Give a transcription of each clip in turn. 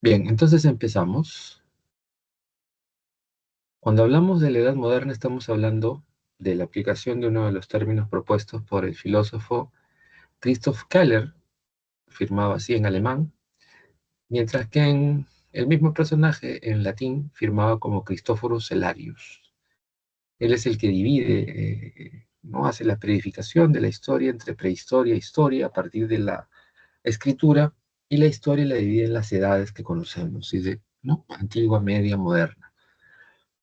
Bien, entonces empezamos. Cuando hablamos de la Edad Moderna, estamos hablando de la aplicación de uno de los términos propuestos por el filósofo Christoph Keller, firmado así en alemán, mientras que en el mismo personaje en latín firmaba como Christophorus Celarius. Él es el que divide, ¿no? Hace la periodificación de la historia entre prehistoria e historia a partir de la escritura, y la historia la divide en las edades que conocemos, ¿no? Antigua, media, moderna.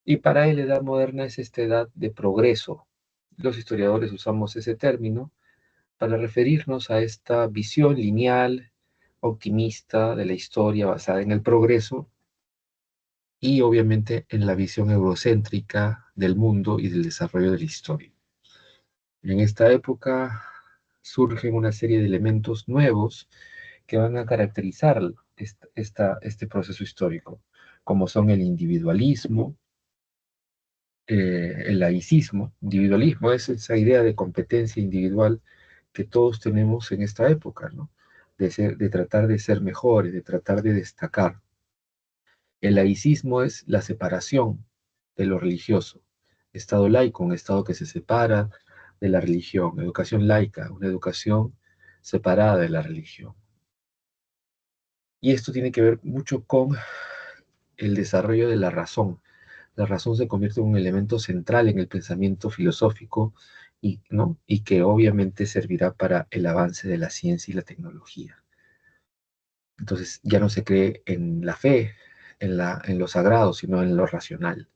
Y para él, edad moderna es esta edad de progreso. Los historiadores usamos ese término para referirnos a esta visión lineal, optimista de la historia basada en el progreso y obviamente en la visión eurocéntrica del mundo y del desarrollo de la historia. En esta época surgen una serie de elementos nuevos que van a caracterizar este proceso histórico, como son el individualismo, el laicismo. Individualismo es esa idea de competencia individual que todos tenemos en esta época, ¿no? De tratar de ser mejores, de tratar de destacar. El laicismo es la separación de lo religioso. Estado laico, un estado que se separa de la religión. Educación laica, una educación separada de la religión. Y esto tiene que ver mucho con el desarrollo de la razón. La razón se convierte en un elemento central en el pensamiento filosófico y, ¿no? Y que obviamente servirá para el avance de la ciencia y la tecnología. Entonces ya no se cree en la fe, en lo sagrado, sino en lo racional.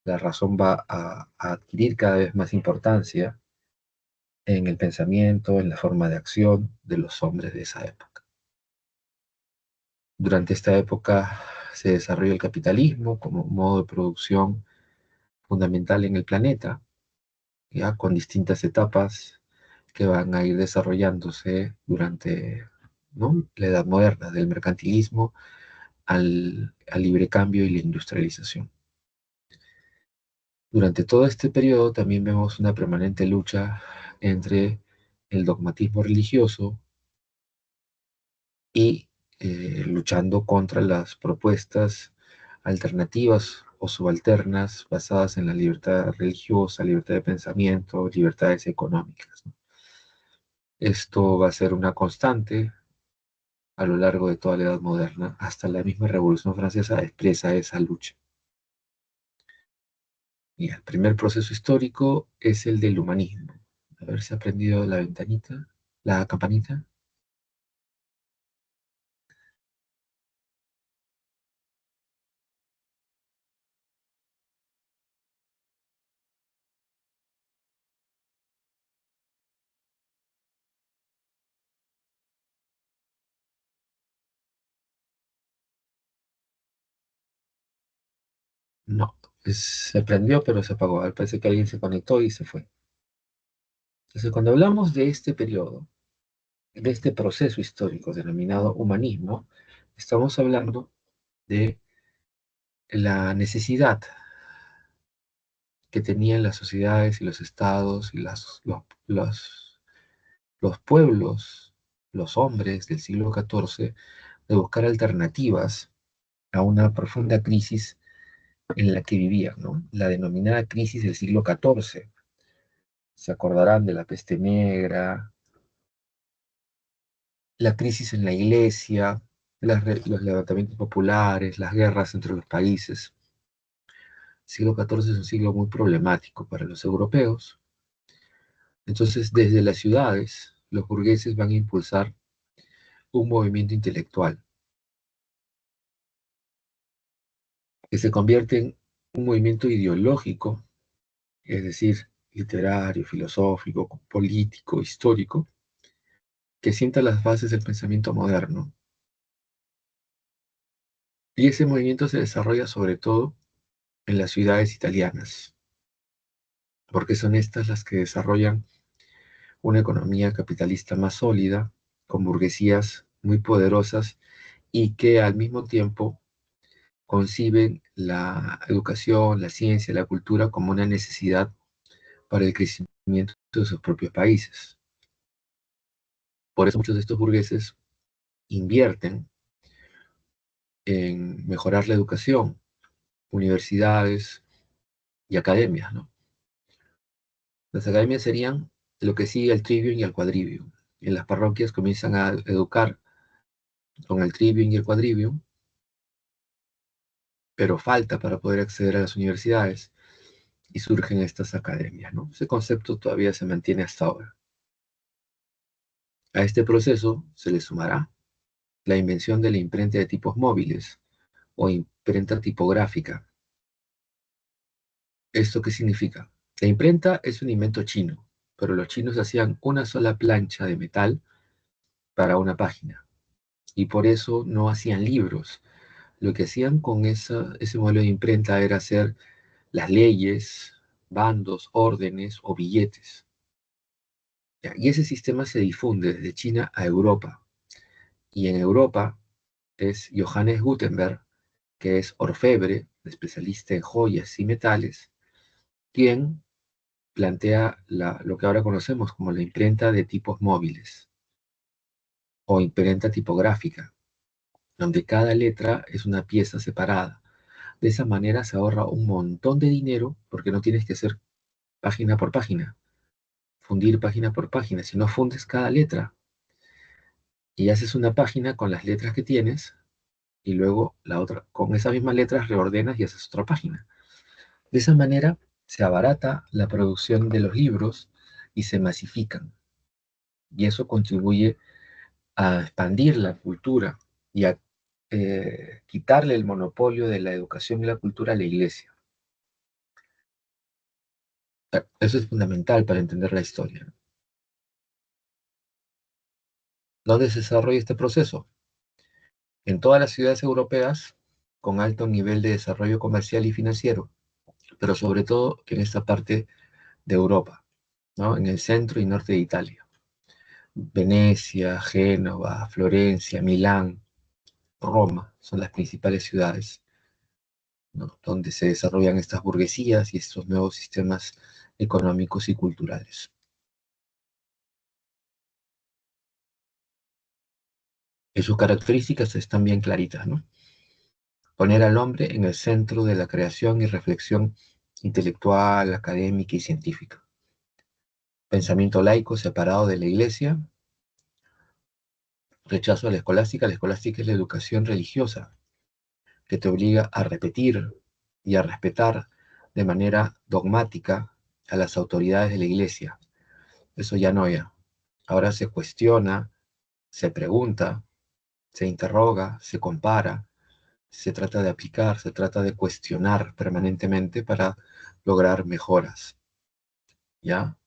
La razón va a adquirir cada vez más importancia en el pensamiento, en la forma de acción de los hombres de esa época. Durante esta época se desarrolla el capitalismo como modo de producción fundamental en el planeta, ya con distintas etapas que van a ir desarrollándose durante, ¿no?, la Edad Moderna, del mercantilismo al libre cambio y la industrialización. Durante todo este periodo también vemos una permanente lucha entre el dogmatismo religioso y luchando contra las propuestas alternativas o subalternas basadas en la libertad religiosa, libertad de pensamiento, libertades económicas, ¿no? Esto va a ser una constante a lo largo de toda la Edad Moderna, hasta la misma Revolución Francesa expresa esa lucha. Y el primer proceso histórico es el del humanismo. A ver si ha prendido la ventanita, la campanita. No, se prendió pero se apagó. Parece que alguien se conectó y se fue. Entonces, cuando hablamos de este periodo, de este proceso histórico denominado humanismo, estamos hablando de la necesidad que tenían las sociedades y los estados y los pueblos, los hombres del siglo XIV, de buscar alternativas a una profunda crisis en la que vivían, ¿no? La denominada crisis del siglo XIV. Se acordarán de la peste negra, la crisis en la iglesia, los levantamientos populares, las guerras entre los países. El siglo XIV es un siglo muy problemático para los europeos. Entonces, desde las ciudades, los burgueses van a impulsar un movimiento intelectual que se convierte en un movimiento ideológico, es decir, literario, filosófico, político, histórico, que sienta las bases del pensamiento moderno. Y ese movimiento se desarrolla sobre todo en las ciudades italianas, porque son estas las que desarrollan una economía capitalista más sólida, con burguesías muy poderosas y que al mismo tiempo conciben la educación, la ciencia, la cultura como una necesidad para el crecimiento de sus propios países. Por eso muchos de estos burgueses invierten en mejorar la educación, universidades y academias, ¿no? Las academias serían lo que sigue al trivium y al quadrivium. En las parroquias comienzan a educar con el trivium y el quadrivium, pero falta para poder acceder a las universidades y surgen estas academias, ¿no? Ese concepto todavía se mantiene hasta ahora. A este proceso se le sumará la invención de la imprenta de tipos móviles o imprenta tipográfica. ¿Esto qué significa? La imprenta es un invento chino, pero los chinos hacían una sola plancha de metal para una página y por eso no hacían libros. Lo que hacían con ese modelo de imprenta era hacer las leyes, bandos, órdenes o billetes. ¿Ya? Y ese sistema se difunde desde China a Europa. Y en Europa es Johannes Gutenberg, que es orfebre, especialista en joyas y metales, quien plantea lo que ahora conocemos como la imprenta de tipos móviles o imprenta tipográfica, donde cada letra es una pieza separada. De esa manera se ahorra un montón de dinero porque no tienes que hacer página por página, fundir página por página, sino fundes cada letra y haces una página con las letras que tienes y luego la otra, con esas mismas letras reordenas y haces otra página. De esa manera se abarata la producción de los libros y se masifican. Y eso contribuye a expandir la cultura y a quitarle el monopolio de la educación y la cultura a la iglesia. Eso es fundamental para entender la historia. ¿Dónde se desarrolla este proceso? En todas las ciudades europeas con alto nivel de desarrollo comercial y financiero, pero sobre todo en esta parte de Europa, ¿no? En el centro y norte de Italia. Venecia, Génova, Florencia, Milán, Roma son las principales ciudades, ¿no? Donde se desarrollan estas burguesías y estos nuevos sistemas económicos y culturales. Y sus características están bien claritas, ¿no? Poner al hombre en el centro de la creación y reflexión intelectual, académica y científica. Pensamiento laico separado de la iglesia, rechazo a la escolástica es la educación religiosa que te obliga a repetir y a respetar de manera dogmática a las autoridades de la iglesia. Eso ya no ya. Ahora se cuestiona, se pregunta, se interroga, se compara, se trata de aplicar, se trata de cuestionar permanentemente para lograr mejoras, ¿ya?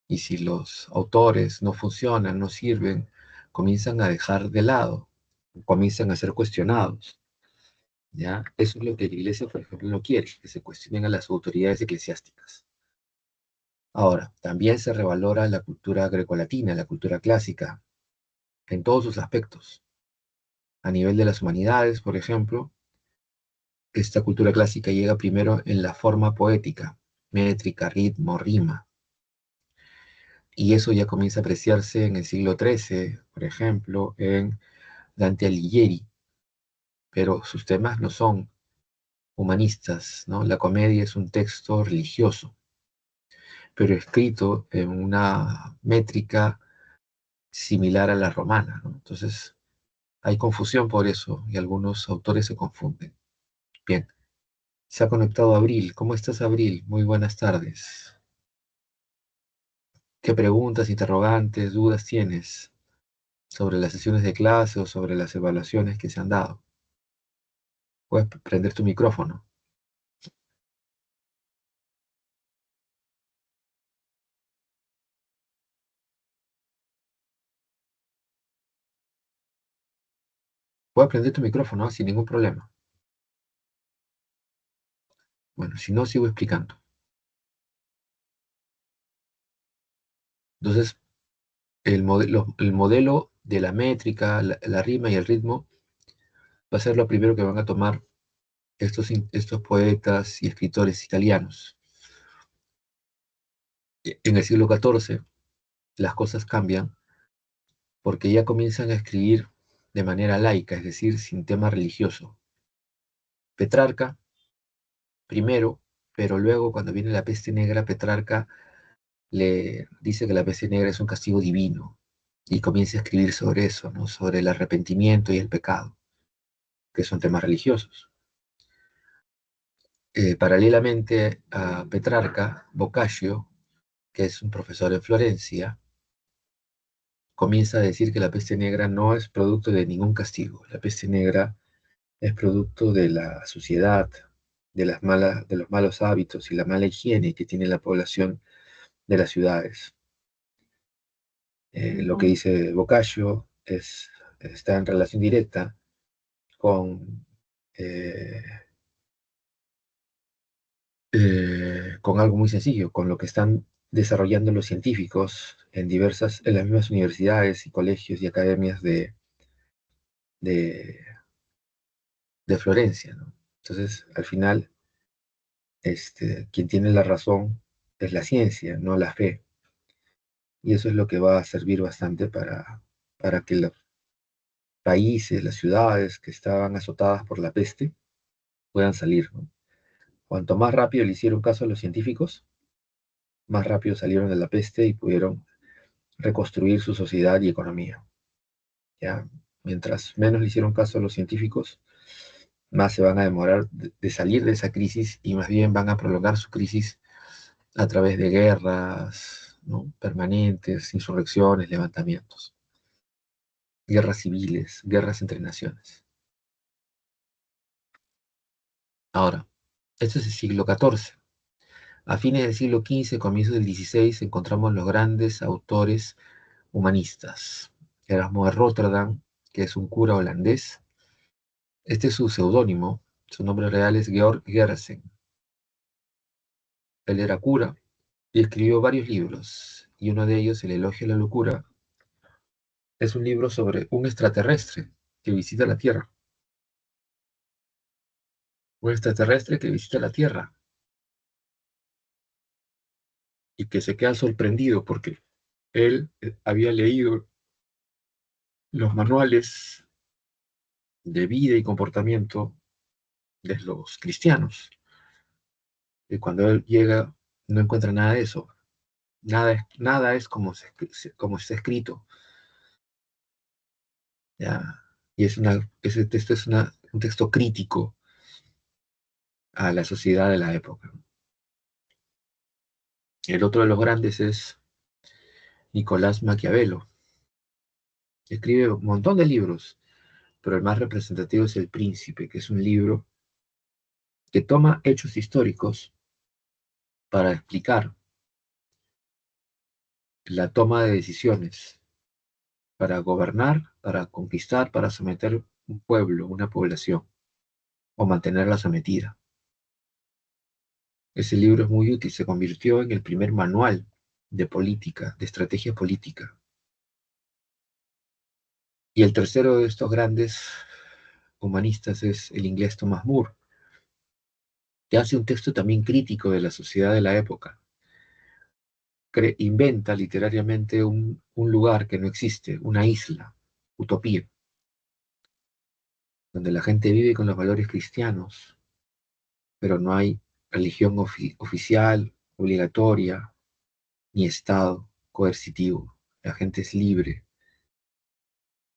Y si los autores no funcionan, no sirven, comienzan a dejar de lado, comienzan a ser cuestionados, ¿ya? Eso es lo que la iglesia, por ejemplo, no quiere, que se cuestionen a las autoridades eclesiásticas. Ahora, también se revalora la cultura grecolatina, la cultura clásica, en todos sus aspectos. A nivel de las humanidades, por ejemplo, esta cultura clásica llega primero en la forma poética, métrica, ritmo, rima, y eso ya comienza a apreciarse en el siglo XIII, por ejemplo, en Dante Alighieri, pero sus temas no son humanistas, ¿no? La comedia es un texto religioso, pero escrito en una métrica similar a la romana, ¿no? Entonces, hay confusión por eso y algunos autores se confunden. Bien, se ha conectado Abril. ¿Cómo estás, Abril? Muy buenas tardes. ¿Qué preguntas, interrogantes, dudas tienes sobre las sesiones de clase o sobre las evaluaciones que se han dado? Puedes prender tu micrófono. Puedes prender tu micrófono, ¿ah? Sin ningún problema. Bueno, si no, sigo explicando. Entonces, el modelo de la métrica, la rima y el ritmo va a ser lo primero que van a tomar estos poetas y escritores italianos. En el siglo XIV las cosas cambian porque ya comienzan a escribir de manera laica, es decir, sin tema religioso. Petrarca, primero, pero luego cuando viene la peste negra, Petrarca le dice que la peste negra es un castigo divino y comienza a escribir sobre eso, ¿no? Sobre el arrepentimiento y el pecado, que son temas religiosos. Paralelamente a Petrarca, Boccaccio, que es un profesor en Florencia, comienza a decir que la peste negra no es producto de ningún castigo. La peste negra es producto de la suciedad, de los malos hábitos y la mala higiene que tiene la población de las ciudades. Lo que dice Boccaccio está en relación directa con, eh, con algo muy sencillo, con lo que están desarrollando los científicos en las mismas universidades y colegios y academias de, de Florencia, ¿no? Entonces, al final, quien tiene la razón es la ciencia, no la fe. Y eso es lo que va a servir bastante para que los países, las ciudades que estaban azotadas por la peste puedan salir, ¿no? Cuanto más rápido le hicieron caso a los científicos, más rápido salieron de la peste y pudieron reconstruir su sociedad y economía. ¿Ya? Mientras menos le hicieron caso a los científicos, más se van a demorar de salir de esa crisis y más bien van a prolongar su crisis a través de guerras, ¿no? Permanentes, insurrecciones, levantamientos, guerras civiles, guerras entre naciones. Ahora, esto es el siglo XIV. A fines del siglo XV, comienzos del XVI, encontramos los grandes autores humanistas. Erasmo de Rotterdam, que es un cura holandés. Este es su seudónimo. Su nombre real es Georg Gersen. Él era cura y escribió varios libros, y uno de ellos, El elogio a la locura, es un libro sobre un extraterrestre que visita la Tierra. Un extraterrestre que visita la Tierra y que se queda sorprendido porque él había leído los manuales de vida y comportamiento de los cristianos. Y cuando él llega, no encuentra nada de eso. Nada es como está escrito. ¿Ya? Y ese texto es un texto crítico a la sociedad de la época. El otro de los grandes es Nicolás Maquiavelo. Escribe un montón de libros, pero el más representativo es El Príncipe, que es un libro que toma hechos históricos para explicar la toma de decisiones, para gobernar, para conquistar, para someter un pueblo, una población, o mantenerla sometida. Ese libro es muy útil, se convirtió en el primer manual de política, de estrategia política. Y el tercero de estos grandes humanistas es el inglés Thomas More, que hace un texto también crítico de la sociedad de la época. Inventa literariamente un lugar que no existe, una isla, utopía, donde la gente vive con los valores cristianos, pero no hay religión oficial, obligatoria, ni Estado coercitivo. La gente es libre,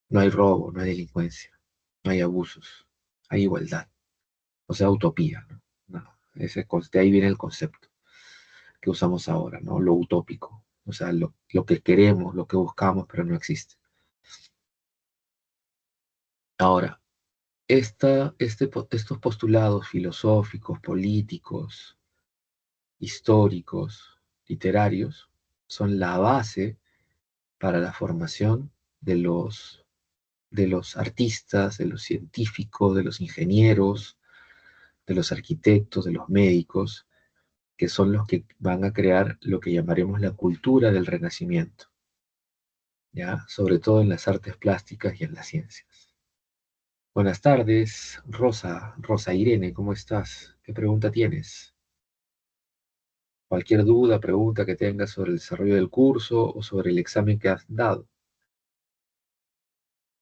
no hay robo, no hay delincuencia, no hay abusos, hay igualdad, o sea, utopía, ¿no? No, de ahí viene el concepto que usamos ahora, ¿no? Lo utópico, o sea, lo que queremos, lo que buscamos, pero no existe. Ahora, estos postulados filosóficos, políticos, históricos, literarios, son la base para la formación de los artistas, de los científicos, de los ingenieros, de los arquitectos, de los médicos, que son los que van a crear lo que llamaremos la cultura del Renacimiento, ¿ya? Sobre todo en las artes plásticas y en las ciencias. Buenas tardes, Rosa Irene, ¿cómo estás? ¿Qué pregunta tienes? Cualquier duda, pregunta que tengas sobre el desarrollo del curso o sobre el examen que has dado.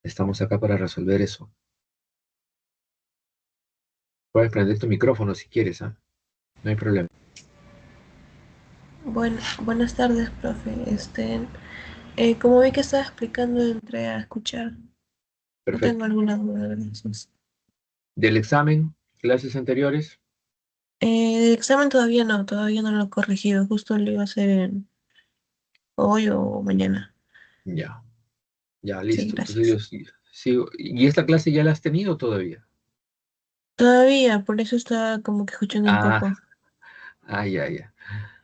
Estamos acá para resolver eso. Puedes prender tu micrófono si quieres, ¿ah? No hay problema. Buenas tardes, profe. Como vi que estaba explicando, entré a escuchar. No tengo Perfecto. alguna duda, gracias. Del examen, clases anteriores, El examen todavía no lo he corregido. Justo lo iba a hacer hoy o mañana. ya, ya, Sí, listo. Entonces yo gracias. sigo. ¿Y esta clase ya la has tenido todavía? Todavía, por eso estaba como que escuchando un Ah, poco. ya, ya.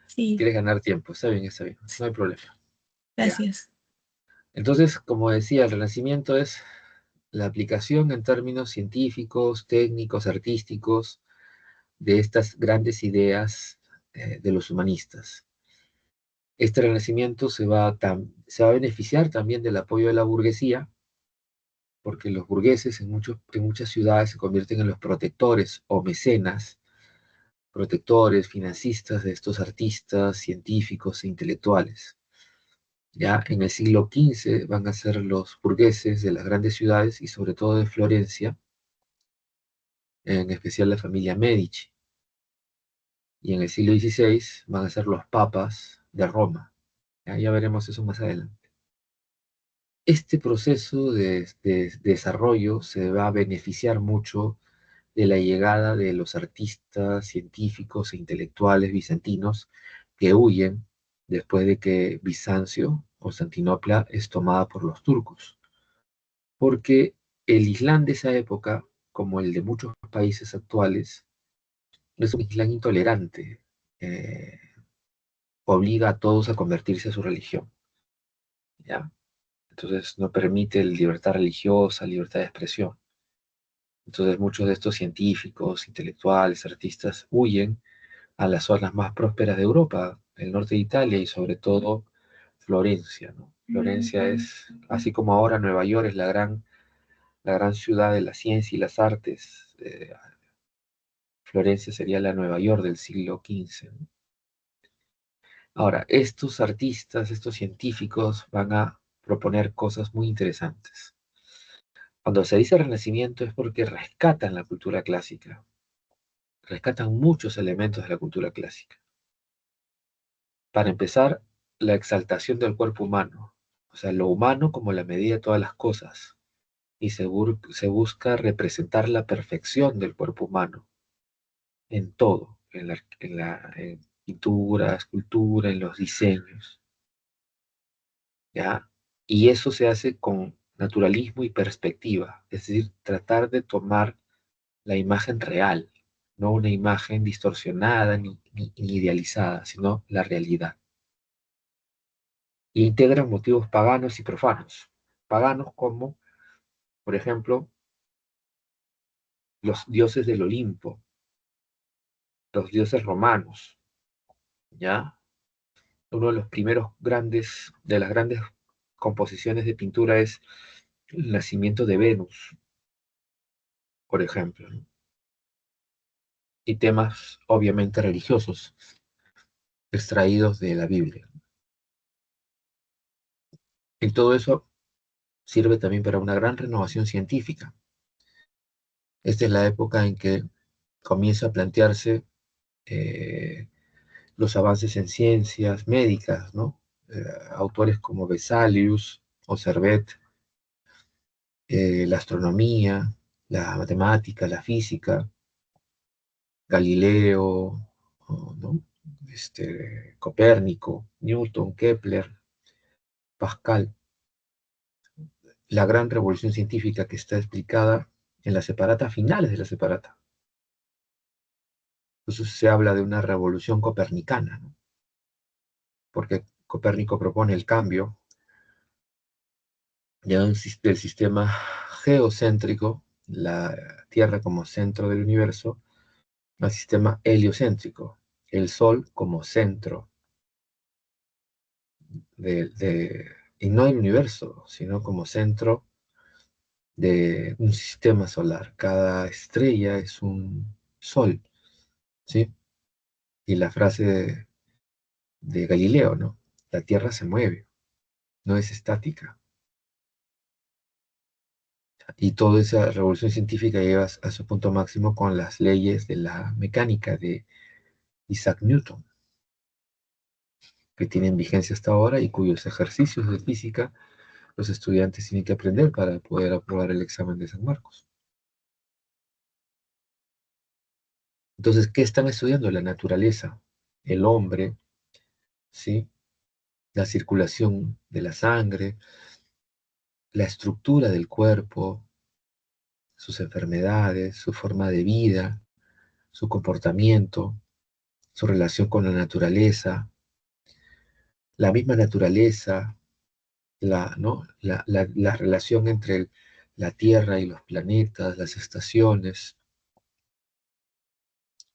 Sí, Quieres ganar tiempo. Está bien. No hay problema. Ya. gracias. Entonces, como decía, el Renacimiento es la aplicación en términos científicos, técnicos, artísticos de estas grandes ideas de los humanistas. Este renacimiento se va a beneficiar también del apoyo de la burguesía, porque los burgueses en muchas ciudades se convierten en los protectores o mecenas, protectores, financistas de estos artistas, científicos e intelectuales. Ya en el siglo XV van a ser los burgueses de las grandes ciudades y sobre todo de Florencia, en especial la familia Medici. Y en el siglo XVI van a ser los papas de Roma. Ya veremos eso más adelante. Este proceso de desarrollo se va a beneficiar mucho de la llegada de los artistas, científicos e intelectuales bizantinos que huyen después de que Bizancio, Constantinopla, es tomada por los turcos. Porque el Islam de esa época, como el de muchos países actuales, es un Islam intolerante, eh, obliga a todos a convertirse a su religión, ¿ya? Entonces no permite libertad religiosa, libertad de expresión. Entonces muchos de estos científicos, intelectuales, artistas huyen a las zonas más prósperas de Europa, el norte de Italia y sobre todo Florencia, ¿no? Florencia es, así como ahora Nueva York es la gran ciudad de la ciencia y las artes, Florencia sería la Nueva York del siglo XV, ¿no? Ahora, estos artistas, estos científicos van a proponer cosas muy interesantes. Cuando se dice Renacimiento es porque rescatan la cultura clásica, rescatan muchos elementos de la cultura clásica. Para empezar, la exaltación del cuerpo humano, o sea, lo humano como la medida de todas las cosas, y se busca representar la perfección del cuerpo humano en todo, en pintura, escultura, en los diseños, ¿ya? Y eso se hace con naturalismo y perspectiva, es decir, tratar de tomar la imagen real, no una imagen distorsionada ni idealizada, sino la realidad. Y integran motivos paganos y profanos. Paganos como, por ejemplo, los dioses del Olimpo, los dioses romanos, ¿ya? Uno de los primeros de las grandes composiciones de pintura es el nacimiento de Venus, por ejemplo, ¿no? Y temas obviamente religiosos, extraídos de la Biblia. Y todo eso sirve también para una gran renovación científica. Esta es la época en que comienza a plantearse eh, los avances en ciencias médicas, ¿no? Autores como Vesalius o Servet, la astronomía, la matemática, la física, Galileo, ¿no? Copérnico, Newton, Kepler, Pascal, la gran revolución científica que está explicada en la separata, finales de la separata. Entonces se habla de una revolución copernicana, ¿no? Porque Copérnico propone el cambio ya del sistema geocéntrico, la Tierra como centro del universo, al sistema heliocéntrico, el Sol como centro y no del universo, sino como centro de un sistema solar. Cada estrella es un sol, ¿sí? Y la frase de Galileo, ¿no? La Tierra se mueve, no es estática. Y toda esa revolución científica llega a su punto máximo con las leyes de la mecánica de Isaac Newton, que tienen vigencia hasta ahora y cuyos ejercicios de física los estudiantes tienen que aprender para poder aprobar el examen de San Marcos. Entonces, ¿qué están estudiando? La naturaleza, el hombre, ¿sí? La circulación de la sangre, la estructura del cuerpo, sus enfermedades, su forma de vida, su comportamiento, su relación con la naturaleza, la misma naturaleza, ¿no? La relación entre la Tierra y los planetas, las estaciones.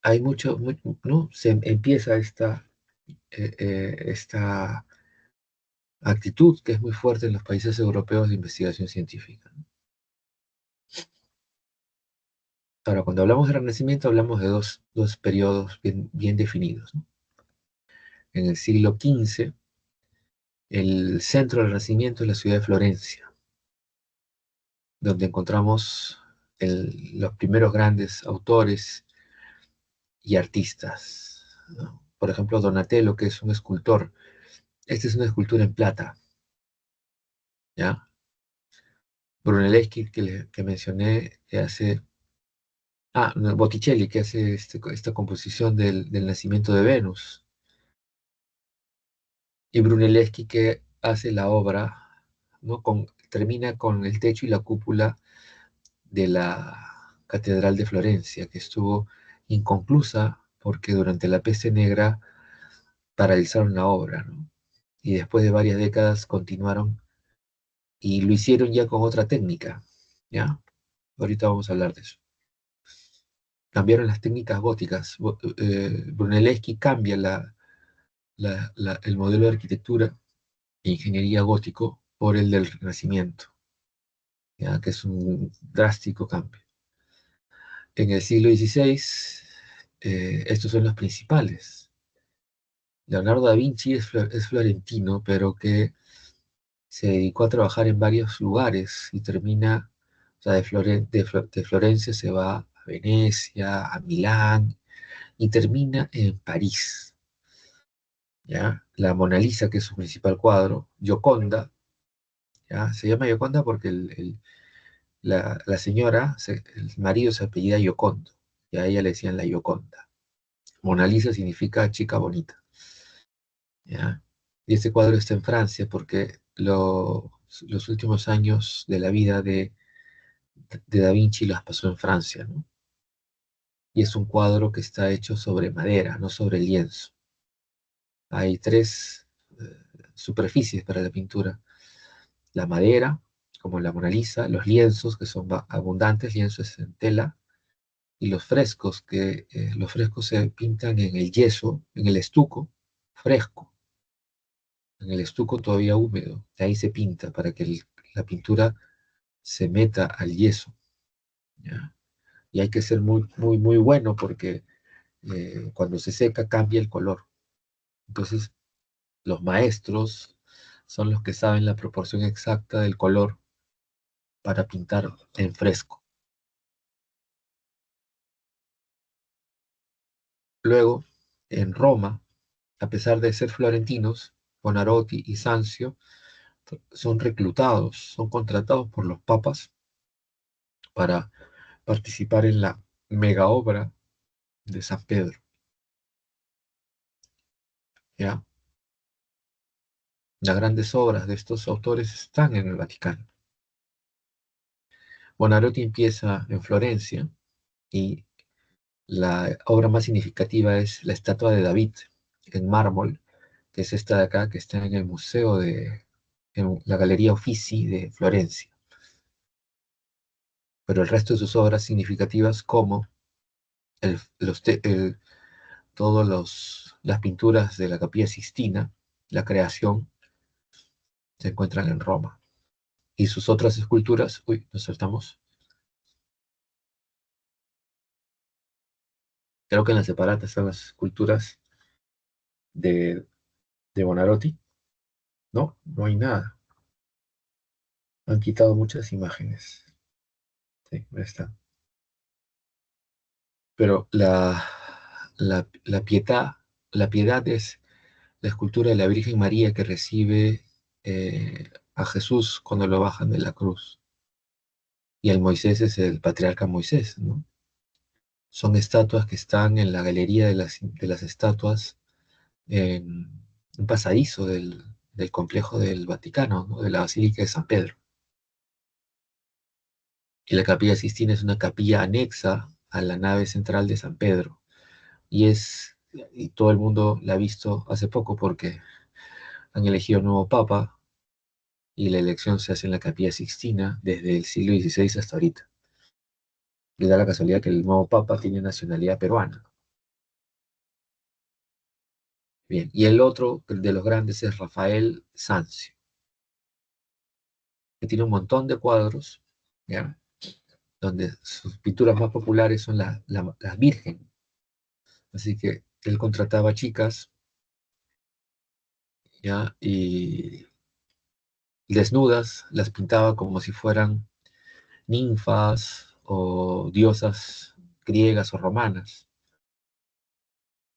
Hay mucho, ¿no? Se empieza esta actitud que es muy fuerte en los países europeos de investigación científica. Ahora, cuando hablamos de Renacimiento, hablamos de dos periodos bien definidos, ¿no? En el siglo XV, el centro del Renacimiento es la ciudad de Florencia, donde encontramos los primeros grandes autores y artistas, ¿no? Por ejemplo, Donatello, que es un escultor. Esta es una escultura en plata, ¿ya? Brunelleschi, que mencioné, que hace... Ah, no, Botticelli, que hace esta composición del nacimiento de Venus. Y Brunelleschi, que hace la obra, ¿no? Termina con el techo y la cúpula de la Catedral de Florencia, que estuvo inconclusa porque durante la peste negra paralizaron la obra, ¿no? Y después de varias décadas continuaron y lo hicieron ya con otra técnica, ¿ya? Ahorita vamos a hablar de eso. Cambiaron las técnicas góticas. Brunelleschi cambia el modelo de arquitectura e ingeniería gótico por el del Renacimiento, ¿ya? Que es un drástico cambio. En el siglo XVI, estos son los principales. Leonardo da Vinci es florentino, pero que se dedicó a trabajar en varios lugares y termina, o sea, de Florencia se va a Venecia, a Milán y termina en París. ¿Ya? La Mona Lisa, que es su principal cuadro, Gioconda, ¿ya? Se llama Gioconda porque la señora, el marido se apellida Giocondo, y a ella le decían la Gioconda. Mona Lisa significa chica bonita, ¿ya? Y este cuadro está en Francia porque los últimos años de la vida de Da Vinci los pasó en Francia, ¿no? Y es un cuadro que está hecho sobre madera, no sobre lienzo. Hay tres superficies para la pintura: la madera, como la Mona Lisa, los lienzos, que son abundantes, lienzos en tela, y los frescos se pintan en el yeso, en el estuco fresco, en el estuco todavía húmedo, de ahí se pinta para que la pintura se meta al yeso, ¿ya? Y hay que ser muy bueno porque cuando se seca cambia el color. Entonces, los maestros son los que saben la proporción exacta del color para pintar en fresco. Luego, en Roma, a pesar de ser florentinos, Bonarotti y Sanzio son reclutados, son contratados por los papas para participar en la mega obra de San Pedro, ¿ya? Las grandes obras de estos autores están en el Vaticano. Bonarotti empieza en Florencia y la obra más significativa es la estatua de David en mármol, que es esta de acá, que está en el museo en la Galería Uffizi de Florencia. Pero el resto de sus obras significativas, como el, los, el, las pinturas de la Capilla Sixtina, la creación, se encuentran en Roma. Y sus otras esculturas, uy, nos saltamos. Creo que en la separata están las esculturas de, de Bonarotti. No, no hay nada. Han quitado muchas imágenes. Sí, ahí está. Pero la piedad es la escultura de la Virgen María que recibe a Jesús cuando lo bajan de la cruz. Y el Moisés es el patriarca Moisés, ¿no? Son estatuas que están en la galería de las estatuas en un pasadizo del complejo del Vaticano, ¿no? De la Basílica de San Pedro. Y la Capilla Sistina es una capilla anexa a la nave central de San Pedro. Y todo el mundo la ha visto hace poco porque han elegido un nuevo papa y la elección se hace en la Capilla Sixtina desde el siglo XVI hasta ahorita. Y da la casualidad que el nuevo papa tiene nacionalidad peruana. Bien, y el otro de los grandes es Rafael Sanzio, que tiene un montón de cuadros, ¿ya? Donde sus pinturas más populares son las Virgen. Así que él contrataba chicas, ¿ya? Y desnudas, las pintaba como si fueran ninfas o diosas griegas o romanas.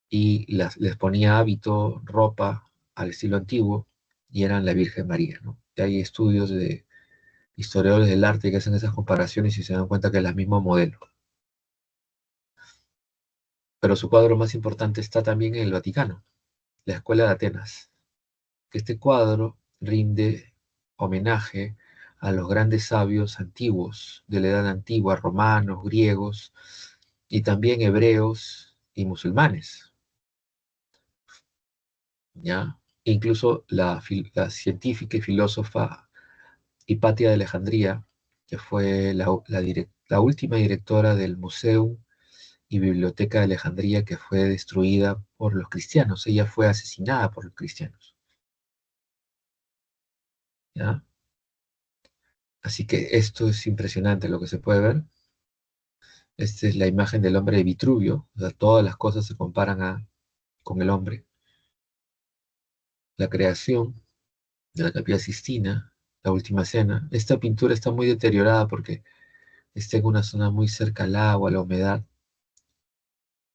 Y les ponía hábito, ropa al estilo antiguo, y eran la Virgen María, ¿no? Y hay estudios de historiadores del arte que hacen esas comparaciones y se dan cuenta que es la misma modelo. Pero su cuadro más importante está también en el Vaticano, la Escuela de Atenas. Este cuadro rinde homenaje a los grandes sabios antiguos, de la Edad Antigua, romanos, griegos y también hebreos y musulmanes, ¿ya? E incluso la científica y filósofa Hipatia de Alejandría, que fue la última directora del Museo y Biblioteca de Alejandría, que fue destruida por los cristianos. Ella fue asesinada por los cristianos, ¿ya? Así que esto es impresionante lo que se puede ver. Esta es la imagen del hombre de Vitruvio. O sea, todas las cosas se comparan con el hombre. La creación de la Capilla Sistina, la Última Cena. Esta pintura está muy deteriorada porque está en una zona muy cerca al agua, a la humedad,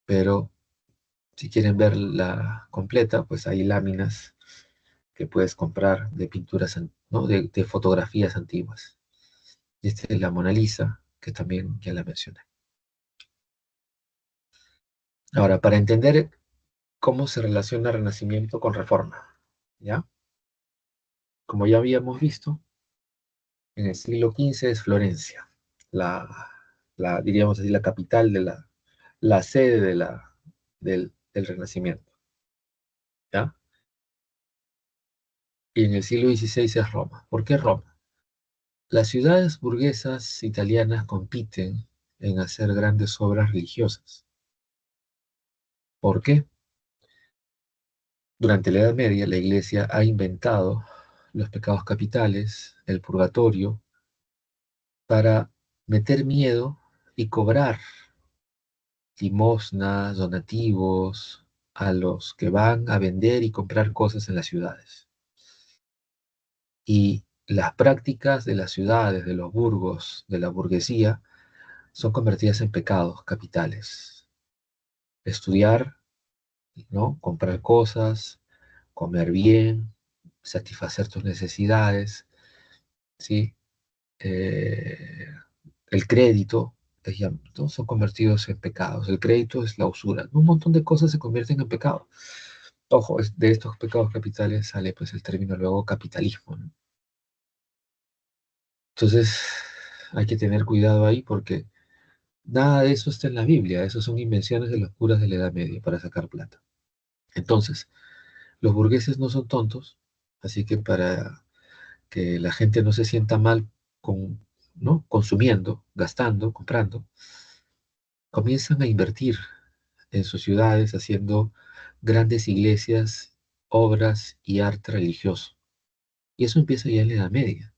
pero si quieren verla completa, pues hay láminas que puedes comprar de pinturas, ¿no? de fotografías antiguas. Esta es la Mona Lisa, que también ya la mencioné. Ahora, para entender cómo se relaciona Renacimiento con Reforma, ¿ya? Como ya habíamos visto, en el siglo XV es Florencia, la, diríamos así, la capital la sede del Renacimiento, ¿ya? Y en el siglo XVI es Roma. ¿Por qué Roma? Las ciudades burguesas italianas compiten en hacer grandes obras religiosas. ¿Por qué? Durante la Edad Media, la Iglesia ha inventado los pecados capitales, el purgatorio, para meter miedo y cobrar limosnas, donativos a los que van a vender y comprar cosas en las ciudades. Y las prácticas de las ciudades, de los burgos, de la burguesía, son convertidas en pecados capitales. Estudiar, ¿no? Comprar cosas, comer bien, satisfacer tus necesidades, ¿sí? Eh, el crédito, ¿no? Son convertidos en pecados. El crédito es la usura. Un montón de cosas se convierten en pecado. Ojo, de estos pecados capitales sale pues el término luego capitalismo, ¿no? Entonces hay que tener cuidado ahí porque nada de eso está en la Biblia. Eso son invenciones de los curas de la Edad Media para sacar plata. Entonces, los burgueses no son tontos, así que para que la gente no se sienta mal ¿no? Consumiendo, gastando, comprando, comienzan a invertir en sus ciudades haciendo grandes iglesias, obras y arte religioso. Y eso empieza ya en la Edad Media.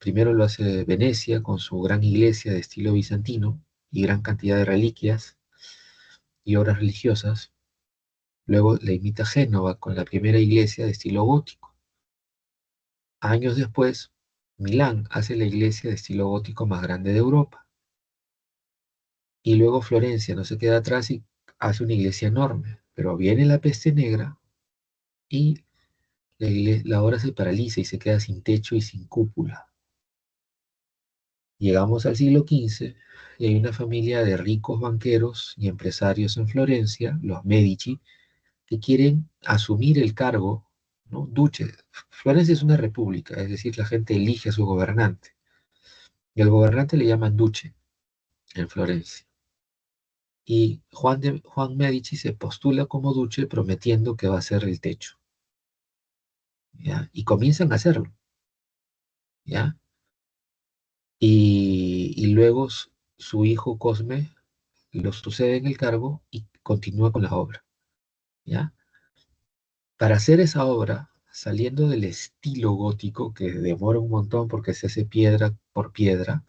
Primero lo hace Venecia con su gran iglesia de estilo bizantino y gran cantidad de reliquias y obras religiosas. Luego la imita Génova con la primera iglesia de estilo gótico. Años después, Milán hace la iglesia de estilo gótico más grande de Europa. Y luego Florencia no se queda atrás y hace una iglesia enorme. Pero viene la peste negra y la obra se paraliza y se queda sin techo y sin cúpula. Llegamos al siglo XV y hay una familia de ricos banqueros y empresarios en Florencia, los Medici, que quieren asumir el cargo, ¿no? Duce. Florencia es una república, es decir, la gente elige a su gobernante. Y al gobernante le llaman duce en Florencia. Y Juan Medici se postula como duce prometiendo que va a hacer el techo, ¿ya? Y comienzan a hacerlo, ¿ya? Y luego su hijo Cosme lo sucede en el cargo y continúa con la obra, ¿ya? Para hacer esa obra, saliendo del estilo gótico, que demora un montón porque se hace piedra por piedra,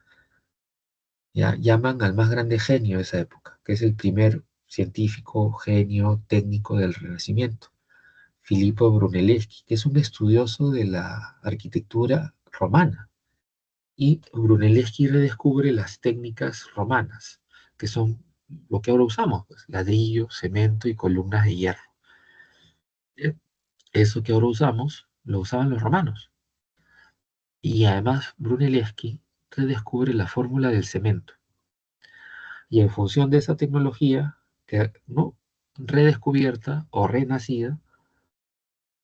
¿ya? Llaman al más grande genio de esa época, que es el primer científico, genio, técnico del Renacimiento, Filippo Brunelleschi, que es un estudioso de la arquitectura romana. Y Brunelleschi redescubre las técnicas romanas, que son lo que ahora usamos, pues, ladrillo, cemento y columnas de hierro. Eso que ahora usamos, lo usaban los romanos. Y además Brunelleschi redescubre la fórmula del cemento. Y en función de esa tecnología, que, ¿no? redescubierta o renacida,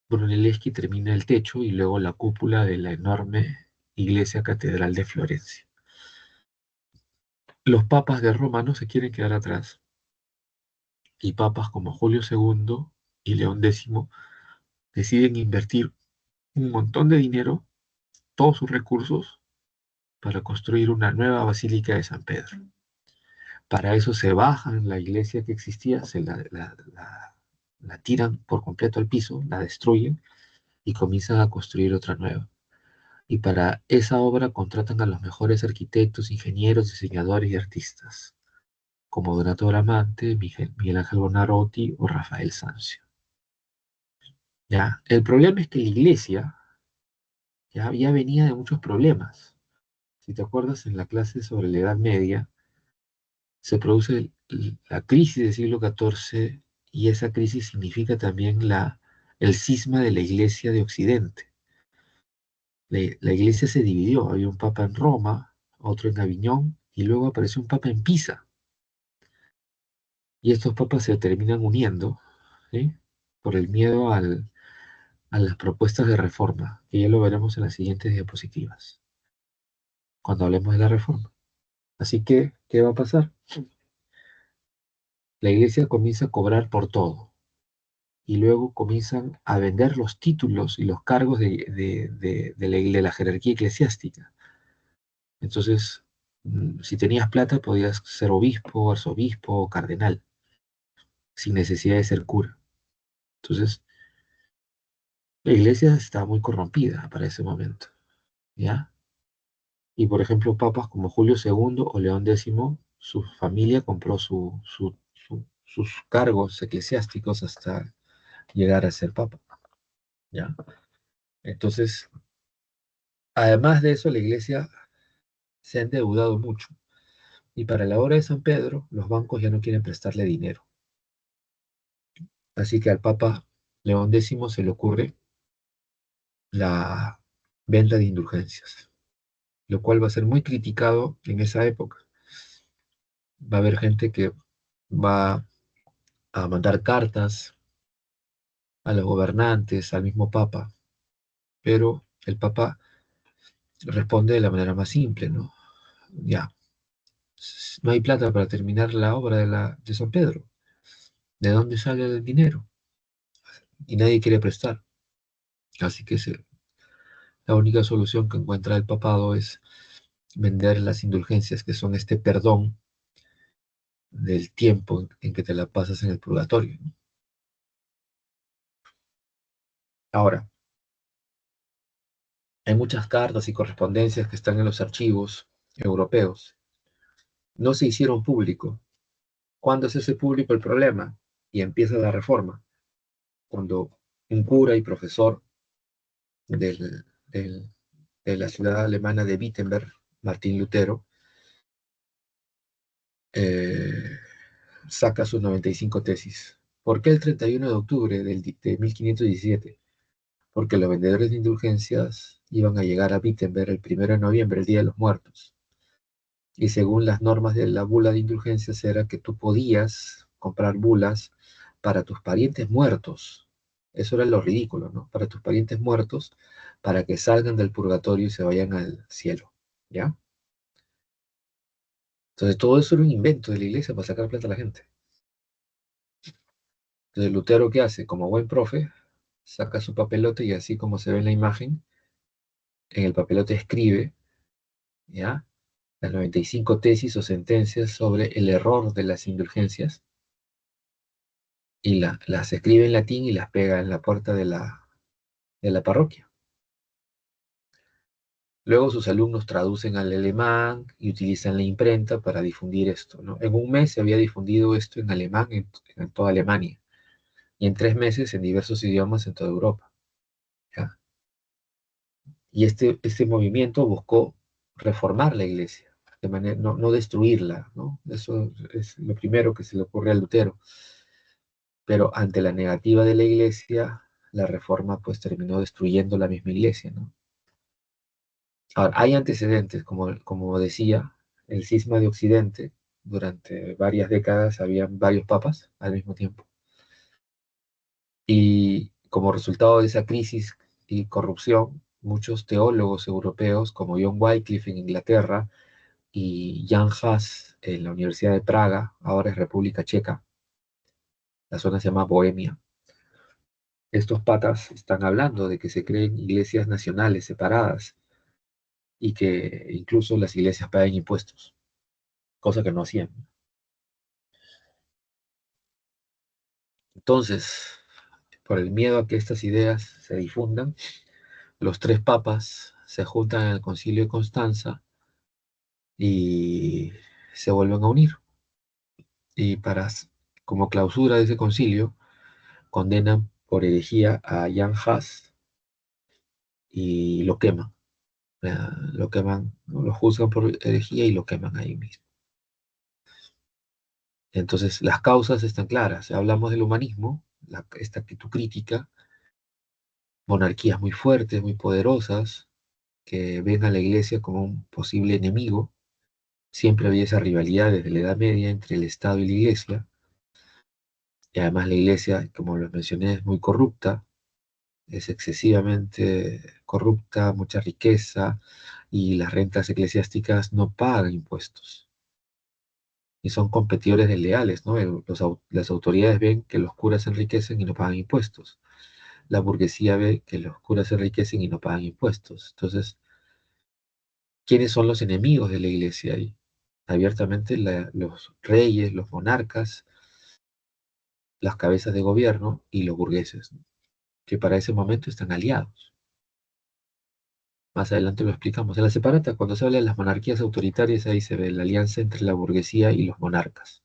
Brunelleschi termina el techo y luego la cúpula de la enorme iglesia catedral de Florencia. Los papas de Roma no se quieren quedar atrás, y papas como Julio II y León X deciden invertir un montón de dinero, todos sus recursos, para construir una nueva basílica de San Pedro. Para eso se bajan la iglesia que existía, la tiran por completo al piso, la destruyen y comienzan a construir otra nueva. Y para esa obra contratan a los mejores arquitectos, ingenieros, diseñadores y artistas, como Donato Bramante, Miguel Ángel Bonarotti o Rafael Sanzio. ¿Ya? El problema es que la iglesia ya venía de muchos problemas. Si te acuerdas, en la clase sobre la Edad Media, se produce la crisis del siglo XIV y esa crisis significa también el cisma de la Iglesia de Occidente. La Iglesia se dividió, había un papa en Roma, otro en Aviñón y luego apareció un papa en Pisa. Y estos papas se terminan uniendo, ¿sí? Por el miedo a las propuestas de reforma, que ya lo veremos en las siguientes diapositivas, cuando hablemos de la reforma. Así que, ¿qué va a pasar? La Iglesia comienza a cobrar por todo y luego comienzan a vender los títulos y los cargos de la jerarquía eclesiástica. Entonces, si tenías plata, podías ser obispo, arzobispo o cardenal, sin necesidad de ser cura. Entonces, la iglesia está muy corrompida para ese momento, ¿ya? Y, por ejemplo, papas como Julio II o León X, su familia compró sus cargos eclesiásticos hasta llegar a ser papa, ¿ya? Entonces, además de eso, la iglesia se ha endeudado mucho. Y para la obra de San Pedro, los bancos ya no quieren prestarle dinero. Así que al Papa León X se le ocurre la venta de indulgencias, lo cual va a ser muy criticado en esa época. Va a haber gente que va a mandar cartas a los gobernantes, al mismo Papa, pero el Papa responde de la manera más simple, ¿no? Ya, no hay plata para terminar la obra de San Pedro. ¿De dónde sale el dinero? Y nadie quiere prestar. Así que la única solución que encuentra el papado es vender las indulgencias, que son este perdón del tiempo en que te la pasas en el purgatorio. Ahora, hay muchas cartas y correspondencias que están en los archivos europeos. No se hicieron público. ¿Cuándo se hace público el problema? Y empieza la reforma. Cuando un cura y profesor del de la ciudad alemana de Wittenberg, Martín Lutero, eh, saca sus 95 tesis. ¿Por qué el 31 de octubre de 1517? Porque los vendedores de indulgencias iban a llegar a Wittenberg el 1 de noviembre, el Día de los Muertos. Y según las normas de la bula de indulgencias era que tú podías comprar bulas para tus parientes muertos. Eso era lo ridículo, ¿no? Para tus parientes muertos, para que salgan del purgatorio y se vayan al cielo, ¿ya? Entonces todo eso era un invento de la iglesia para sacar plata a la gente. Entonces Lutero, ¿qué hace? Como buen profe, saca su papelote y así como se ve en la imagen, en el papelote escribe, ¿ya? Las 95 tesis o sentencias sobre el error de las indulgencias y las escribe en latín y las pega en la puerta de la parroquia. Luego sus alumnos traducen al alemán y utilizan la imprenta para difundir esto, ¿no? En un mes se había difundido esto en alemán en toda Alemania y en 3 meses en diversos idiomas en toda Europa, ¿ya? Y este movimiento buscó reformar la iglesia, de manera, no destruirla, ¿no? Eso es lo primero que se le ocurre a Lutero. Pero ante la negativa de la iglesia, la reforma pues terminó destruyendo la misma iglesia, ¿no? Ahora, hay antecedentes, como decía, el cisma de Occidente, durante varias décadas habían varios papas al mismo tiempo. Y como resultado de esa crisis y corrupción, muchos teólogos europeos, como John Wycliffe en Inglaterra y Jan Hus en la Universidad de Praga, ahora es República Checa, la zona se llama Bohemia, estos patas están hablando de que se creen iglesias nacionales separadas y que incluso las iglesias paguen impuestos, cosa que no hacían. Entonces, por el miedo a que estas ideas se difundan, los tres papas se juntan en el Concilio de Constanza y se vuelven a unir. Y como clausura de ese concilio, condenan por herejía a Jan Hus y lo queman. Lo queman, ¿no? Lo juzgan por herejía y lo queman ahí mismo. Entonces, las causas están claras. Hablamos del humanismo, esta actitud crítica, monarquías muy fuertes, muy poderosas, que ven a la iglesia como un posible enemigo. Siempre había esa rivalidad desde la Edad Media entre el Estado y la iglesia. Y además la iglesia, como lo mencioné, es muy corrupta, es excesivamente corrupta, mucha riqueza, y las rentas eclesiásticas no pagan impuestos. Y son competidores desleales, ¿no? Las autoridades ven que los curas se enriquecen y no pagan impuestos. La burguesía ve que los curas se enriquecen y no pagan impuestos. Entonces, ¿quiénes son los enemigos de la iglesia ahí? Abiertamente los reyes, los monarcas, las cabezas de gobierno y los burgueses, ¿no? Que para ese momento están aliados. Más adelante lo explicamos. En la separata, cuando se habla de las monarquías autoritarias, ahí se ve la alianza entre la burguesía y los monarcas.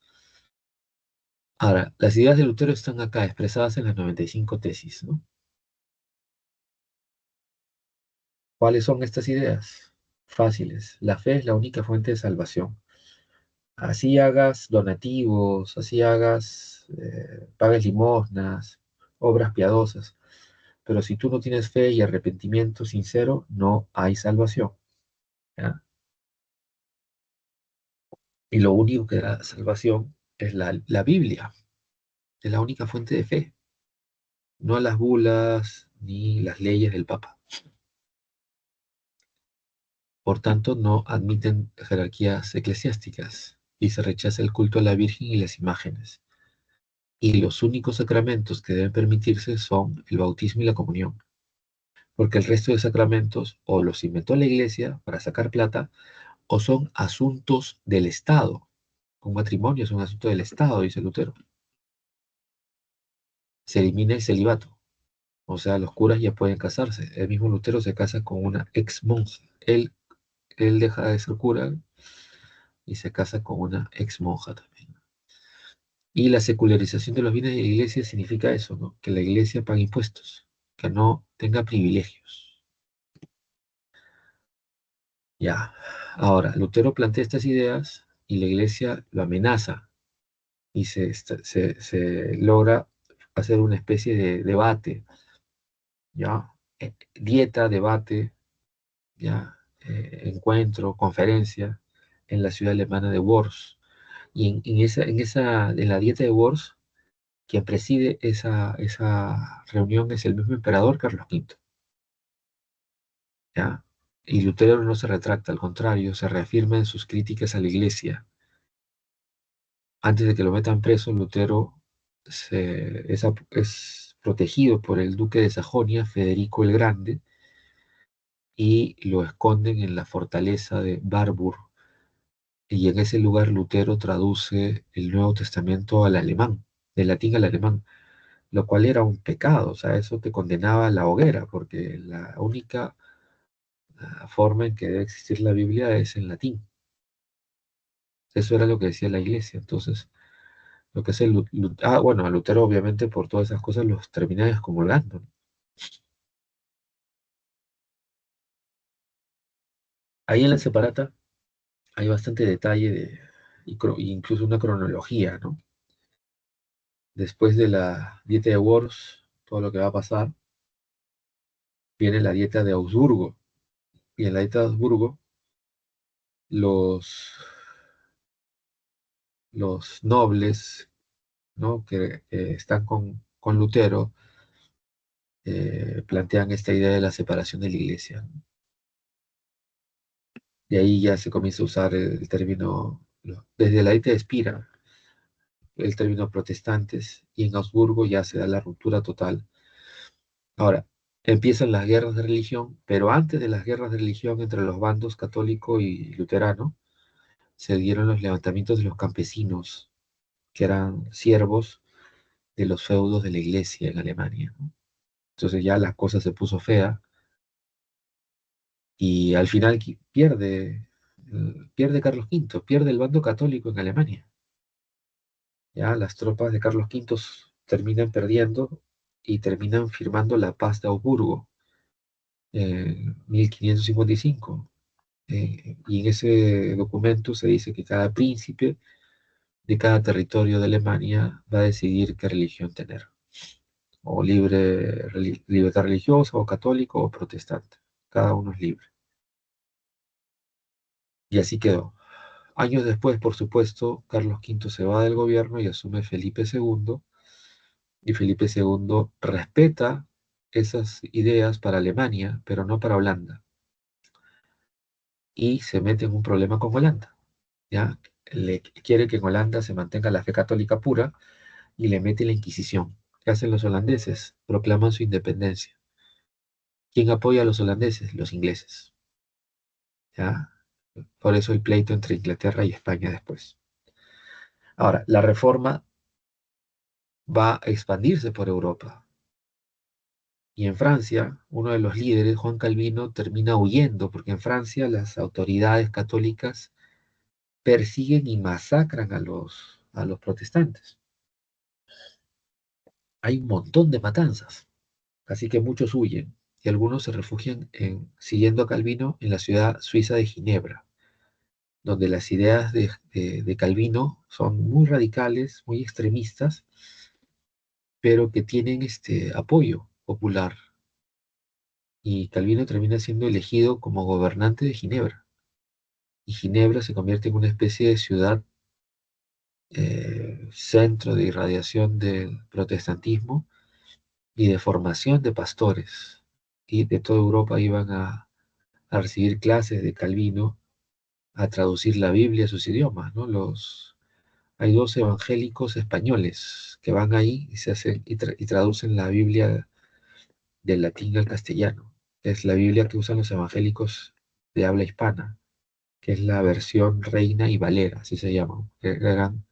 Ahora, las ideas de Lutero están acá expresadas en las 95 tesis, ¿no? ¿Cuáles son estas ideas? Fáciles. La fe es la única fuente de salvación. Así hagas donativos, así hagas, pagues limosnas, obras piadosas. Pero si tú no tienes fe y arrepentimiento sincero, no hay salvación, ¿ya? Y lo único que da salvación es la Biblia, es la única fuente de fe, no las bulas ni las leyes del Papa. Por tanto, no admiten jerarquías eclesiásticas y se rechaza el culto a la Virgen y las imágenes. Y los únicos sacramentos que deben permitirse son el bautismo y la comunión, porque el resto de sacramentos o los inventó la Iglesia para sacar plata o son asuntos del Estado. Un matrimonio es un asunto del Estado, dice Lutero. Se elimina el celibato, o sea, los curas ya pueden casarse. El mismo Lutero se casa con una ex monja. Él deja de ser cura y se casa con una ex monja también. Y la secularización de los bienes de la iglesia significa eso, ¿no? Que la iglesia pague impuestos, que no tenga privilegios. Ya. Ahora, Lutero plantea estas ideas y la iglesia lo amenaza y se logra hacer una especie de debate, ¿ya? Dieta, debate, ¿ya? Encuentro, conferencia en la ciudad alemana de Worms. Y en la dieta de Worms, quien preside esa reunión es el mismo emperador Carlos V, ¿ya? Y Lutero no se retracta, al contrario, se reafirma en sus críticas a la iglesia. Antes de que lo metan preso, Lutero es protegido por el duque de Sajonia, Federico el Grande, y lo esconden en la fortaleza de Warburg. Y en ese lugar Lutero traduce el Nuevo Testamento al alemán, del latín al alemán, lo cual era un pecado, o sea, eso te condenaba a la hoguera, porque la única forma en que debe existir la Biblia es en latín. Eso era lo que decía la iglesia. Entonces, lo que hace bueno, a Lutero obviamente por todas esas cosas los termina excomulgando, ¿no? Ahí en la separata hay bastante detalle y incluso una cronología, ¿no? Después de la dieta de Worms, todo lo que va a pasar, viene la dieta de Augsburgo. Y en la dieta de Augsburgo, los, los nobles, ¿no? que están con Lutero, plantean esta idea de la separación de la iglesia, ¿no? Y ahí ya se comienza a usar el término, desde la dieta de Spira, el término protestantes, y en Augsburgo ya se da la ruptura total. Ahora, empiezan las guerras de religión, pero antes de las guerras de religión entre los bandos católico y luterano, se dieron los levantamientos de los campesinos, que eran siervos de los feudos de la iglesia en Alemania, ¿no? Entonces ya la cosa se puso fea y al final pierde Carlos V, pierde el bando católico en Alemania. Ya las tropas de Carlos V terminan perdiendo y terminan firmando la paz de Augsburgo en 1555. Y en ese documento se dice que cada príncipe de cada territorio de Alemania va a decidir qué religión tener, o libertad religiosa, o católico, o protestante. Cada uno es libre. Y así quedó. Años después, por supuesto, Carlos V se va del gobierno y asume Felipe II, y Felipe II respeta esas ideas para Alemania, pero no para Holanda, y se mete en un problema con Holanda, ¿ya? Quiere que en Holanda se mantenga la fe católica pura y le mete la Inquisición. ¿Qué hacen los holandeses? Proclaman su independencia. ¿Quién apoya a los holandeses? Los ingleses, ¿ya? Por eso el pleito entre Inglaterra y España después. Ahora, la reforma va a expandirse por Europa. Y en Francia, uno de los líderes, Juan Calvino, termina huyendo, porque en Francia las autoridades católicas persiguen y masacran a los protestantes. Hay un montón de matanzas, así que muchos huyen y algunos se refugian siguiendo a Calvino en la ciudad suiza de Ginebra, donde las ideas de Calvino son muy radicales, muy extremistas, pero que tienen este apoyo popular. Y Calvino termina siendo elegido como gobernante de Ginebra. Y Ginebra se convierte en una especie de ciudad, centro de irradiación del protestantismo y de formación de pastores. Y de toda Europa iban a recibir clases de Calvino, a traducir la Biblia a sus idiomas, ¿no? Hay dos evangélicos españoles que van ahí y, se hacen, y traducen la Biblia del latín al castellano. Es la Biblia que usan los evangélicos de habla hispana, que es la versión Reina y Valera, así se llaman, que eran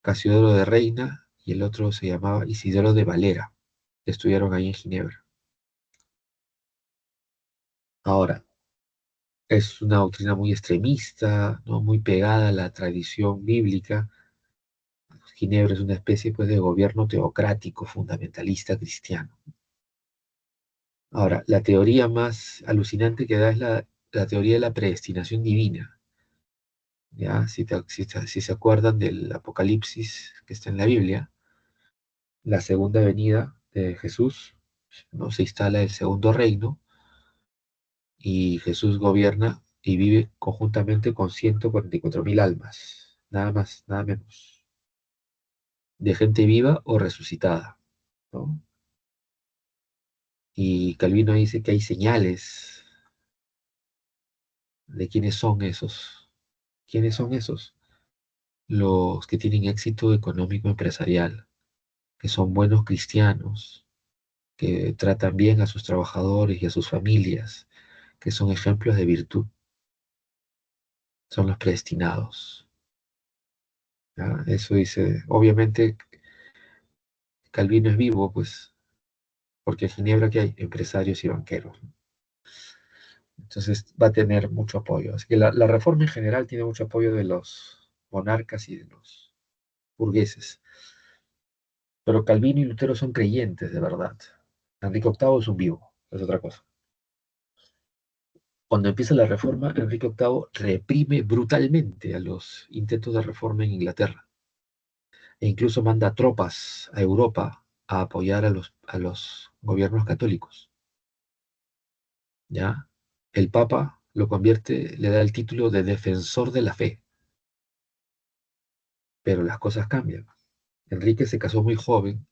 Casiodoro de Reina y el otro se llamaba Isidoro de Valera, que estudiaron ahí en Ginebra. Ahora, es una doctrina muy extremista, ¿no? Muy pegada a la tradición bíblica. Ginebra es una especie, pues, de gobierno teocrático, fundamentalista cristiano. Ahora, la teoría más alucinante que da es la teoría de la predestinación divina. ¿Ya? Si se acuerdan del Apocalipsis que está en la Biblia, la segunda venida de Jesús, ¿no? Se instala el segundo reino y Jesús gobierna y vive conjuntamente con 144.000 almas, nada más, nada menos, de gente viva o resucitada, ¿no? Y Calvino dice que hay señales de quiénes son esos. ¿Quiénes son esos? Los que tienen éxito económico empresarial, que son buenos cristianos, que tratan bien a sus trabajadores y a sus familias, que son ejemplos de virtud, son los predestinados. ¿Ya? Eso dice, obviamente Calvino es vivo, pues, porque en Ginebra que hay empresarios y banqueros. Entonces va a tener mucho apoyo. Así que la reforma en general tiene mucho apoyo de los monarcas y de los burgueses. Pero Calvino y Lutero son creyentes de verdad. Enrique VIII es un vivo, es otra cosa. Cuando empieza la reforma, Enrique VIII reprime brutalmente a los intentos de reforma en Inglaterra e incluso manda tropas a Europa a apoyar a los gobiernos católicos. ¿Ya? El Papa lo convierte, le da el título de defensor de la fe, pero las cosas cambian. Enrique se casó muy joven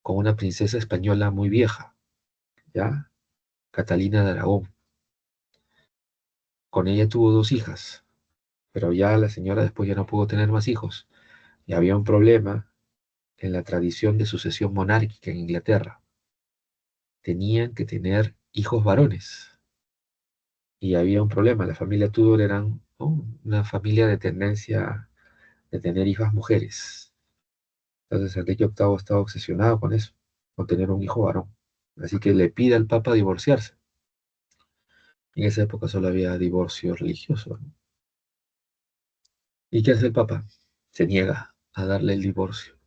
con una princesa española muy vieja, ¿ya? Catalina de Aragón. Con ella tuvo dos hijas, pero ya la señora después ya no pudo tener más hijos. Y había un problema en la tradición de sucesión monárquica en Inglaterra. Tenían que tener hijos varones. Y había un problema. La familia Tudor eran, ¿no?, una familia de tendencia de tener hijas mujeres. Entonces Enrique VIII estaba obsesionado con eso, con tener un hijo varón. Así que le pide al Papa divorciarse. En esa época solo había divorcio religioso, ¿no? ¿Y qué hace el Papa? Se niega a darle el divorcio.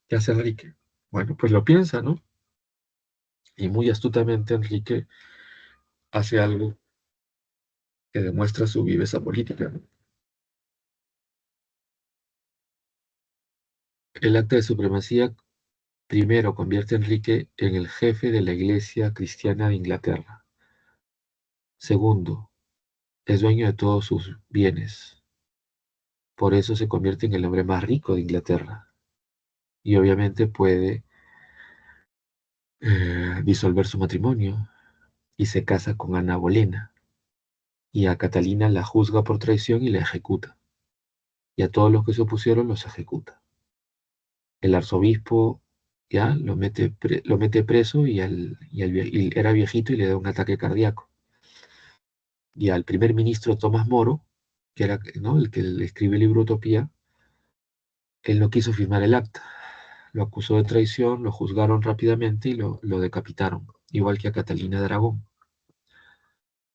¿Qué hace Enrique? Bueno, pues lo piensa, ¿no? Y muy astutamente Enrique hace algo que demuestra su viveza política, ¿no? El acta de supremacía primero convierte a Enrique en el jefe de la Iglesia Cristiana de Inglaterra. Segundo, es dueño de todos sus bienes. Por eso se convierte en el hombre más rico de Inglaterra. Y obviamente puede disolver su matrimonio y se casa con Ana Bolena. Y a Catalina la juzga por traición y la ejecuta. Y a todos los que se opusieron los ejecuta. El arzobispo ya lo mete preso y era viejito y le da un ataque cardíaco. Y al primer ministro Tomás Moro, que era, ¿no?, el que le escribe el libro Utopía, él no quiso firmar el acta. Lo acusó de traición, lo juzgaron rápidamente y lo decapitaron, igual que a Catalina de Aragón.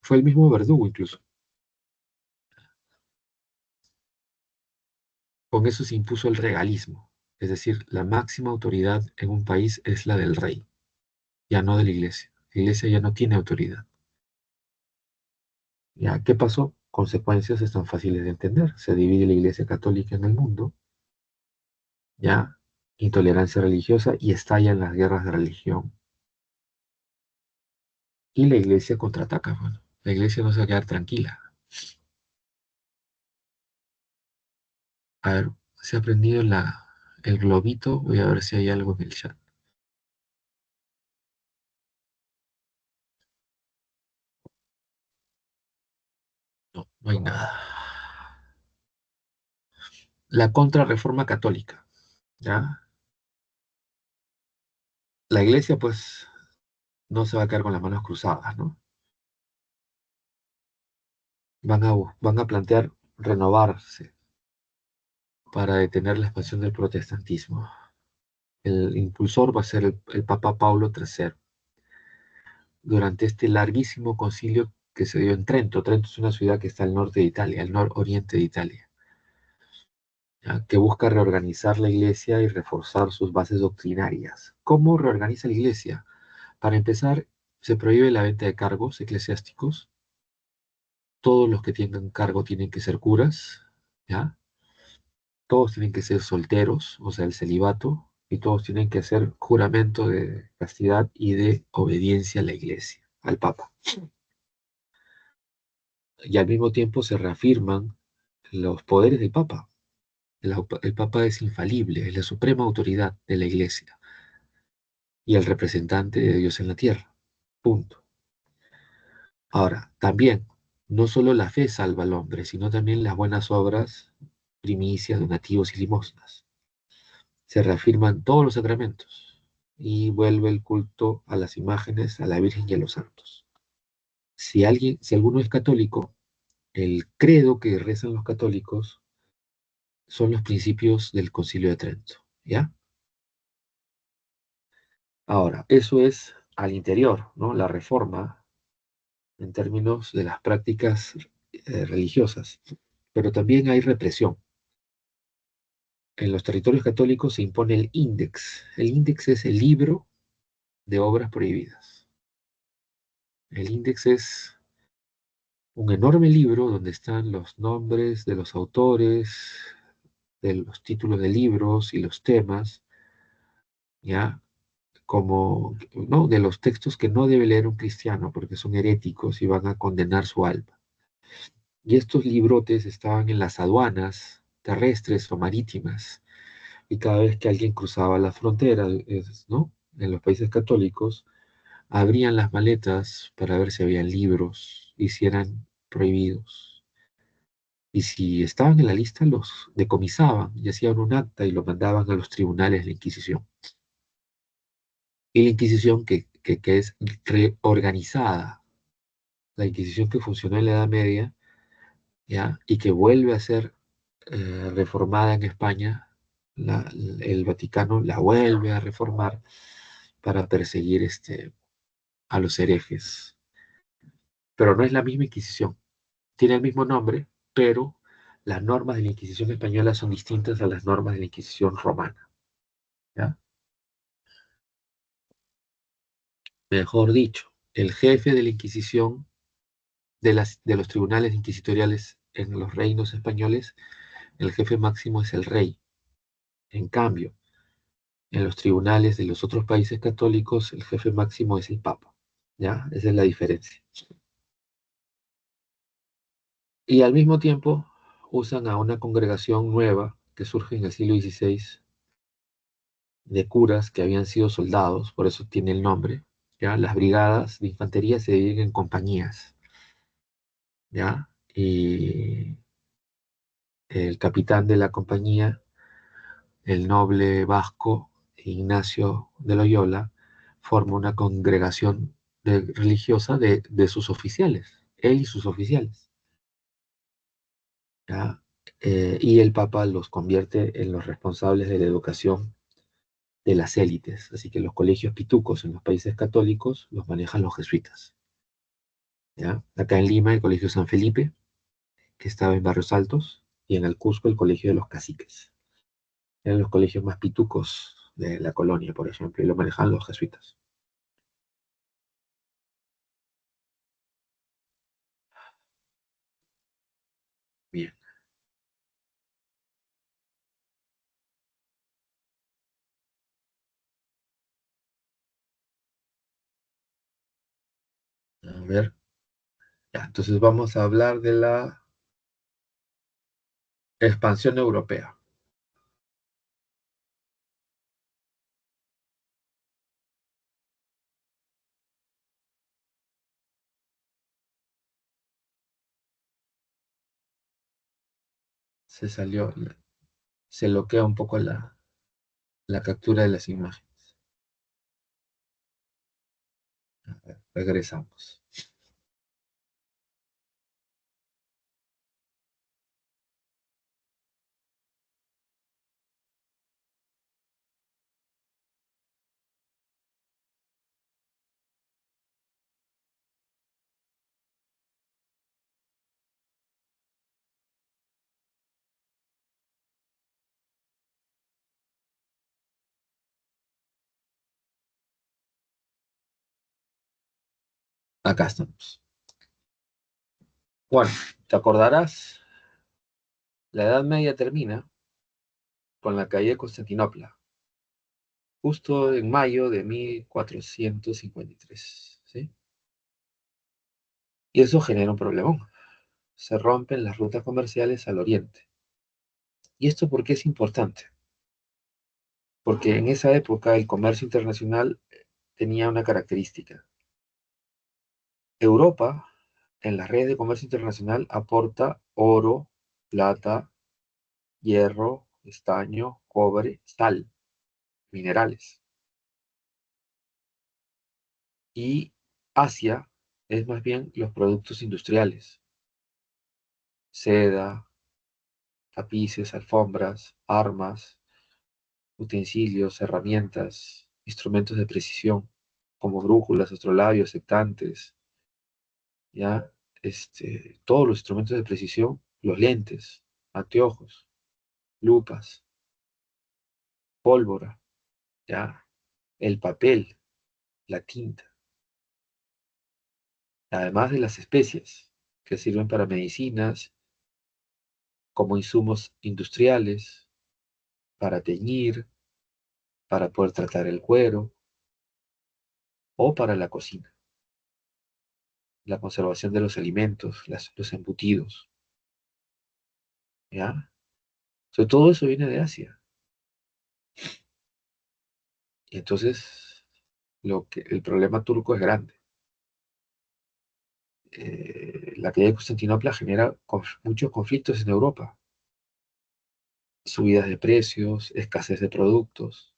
Fue el mismo verdugo incluso. Con eso se impuso el regalismo, es decir, la máxima autoridad en un país es la del rey, ya no de la iglesia. La iglesia ya no tiene autoridad. ¿Ya? ¿Qué pasó? Consecuencias están fáciles de entender. Se divide la iglesia católica en el mundo, ya, intolerancia religiosa y estallan las guerras de religión. Y la iglesia contraataca. Bueno, la iglesia no se va a quedar tranquila. A ver, se ha prendido el globito. Voy a ver si hay algo en el chat. No, no hay nada. La contrarreforma católica, ¿ya? La iglesia, pues, no se va a quedar con las manos cruzadas, ¿no? Van a plantear renovarse para detener la expansión del protestantismo. El impulsor va a ser el Papa Paulo III. Durante este larguísimo concilio que se dio en Trento. Trento es una ciudad que está al norte de Italia, al nororiente de Italia, ¿ya?, que busca reorganizar la iglesia y reforzar sus bases doctrinarias. ¿Cómo reorganiza la iglesia? Para empezar, Se prohíbe la venta de cargos eclesiásticos. Todos los que tengan cargo tienen que ser curas, ¿ya? Todos tienen que ser solteros, o sea, el celibato, y todos tienen que hacer juramento de castidad y de obediencia a la iglesia, al Papa. Y al mismo tiempo se reafirman los poderes del Papa. El Papa es infalible, es la suprema autoridad de la iglesia y el representante de Dios en la tierra. Punto. Ahora, también, no solo la fe salva al hombre, sino también las buenas obras, primicias, donativos y limosnas. Se reafirman todos los sacramentos y vuelve el culto a las imágenes, a la Virgen y a los santos. Si alguno es católico, el credo que rezan los católicos son los principios del Concilio de Trento, ¿ya? Ahora, eso es al interior, ¿no? La reforma en términos de las prácticas religiosas, pero también hay represión. En los territorios católicos se impone el índex. El índex es el libro de obras prohibidas. El índex es un enorme libro donde están los nombres de los autores, de los títulos de libros y los temas, ¿ya? Como, ¿no? De los textos que no debe leer un cristiano porque son heréticos y van a condenar su alma. Y estos librotes estaban en las aduanas terrestres o marítimas, y cada vez que alguien cruzaba la frontera, ¿no? En los países católicos, abrían las maletas para ver si habían libros y si eran prohibidos. Y si estaban en la lista, los decomisaban y hacían un acta y lo mandaban a los tribunales de la Inquisición. Y la Inquisición que es reorganizada, la Inquisición que funcionó en la Edad Media, ¿ya? Y que vuelve a ser reformada en España, el Vaticano la vuelve a reformar para perseguir a los herejes. Pero no es la misma Inquisición. Tiene el mismo nombre, pero las normas de la Inquisición española son distintas a las normas de la Inquisición romana, ¿ya? Mejor dicho, el jefe de la Inquisición, de los tribunales inquisitoriales en los reinos españoles, el jefe máximo es el rey. En cambio, en los tribunales de los otros países católicos, el jefe máximo es el Papa, ¿ya? Esa es la diferencia. Y al mismo tiempo usan a una congregación nueva que surge en el siglo XVI de curas que habían sido soldados, por eso tiene el nombre, ¿ya? Las brigadas de infantería se dividen en compañías, ¿ya? Y el capitán de la compañía, el noble vasco Ignacio de Loyola, forma una congregación religiosa de sus oficiales, él y sus oficiales, ¿ya? Y el Papa los convierte en los responsables de la educación de las élites. Así que los colegios pitucos en los países católicos los manejan los jesuitas, ¿ya? Acá en Lima el Colegio San Felipe, que estaba en Barrios Altos, y en el Cusco el Colegio de los Caciques. Eran los colegios más pitucos de la colonia, por ejemplo, y lo manejaban los jesuitas. Bien, a ver. Ya, entonces vamos a hablar de la expansión europea. Se salió, se bloquea un poco la captura de las imágenes. A ver, regresamos. Acá estamos. Bueno, te acordarás, la Edad Media termina con la caída de Constantinopla, justo en mayo de 1453, ¿sí? Y eso genera un problemón. Se rompen las rutas comerciales al oriente. ¿Y esto por qué es importante? Porque en esa época el comercio internacional tenía una característica. Europa, en las redes de comercio internacional, aporta oro, plata, hierro, estaño, cobre, sal, minerales. Y Asia es más bien los productos industriales, seda, tapices, alfombras, armas, utensilios, herramientas, instrumentos de precisión, como brújulas, astrolabios, sectantes, ya, todos los instrumentos de precisión, los lentes, anteojos, lupas, pólvora, ya, el papel, la tinta, además de las especias que sirven para medicinas, como insumos industriales, para teñir, para poder tratar el cuero o para la cocina, la conservación de los alimentos, los embutidos, ¿ya? Todo eso viene de Asia. Y entonces el problema turco es grande. La caída de Constantinopla genera muchos conflictos en Europa, subidas de precios, escasez de productos,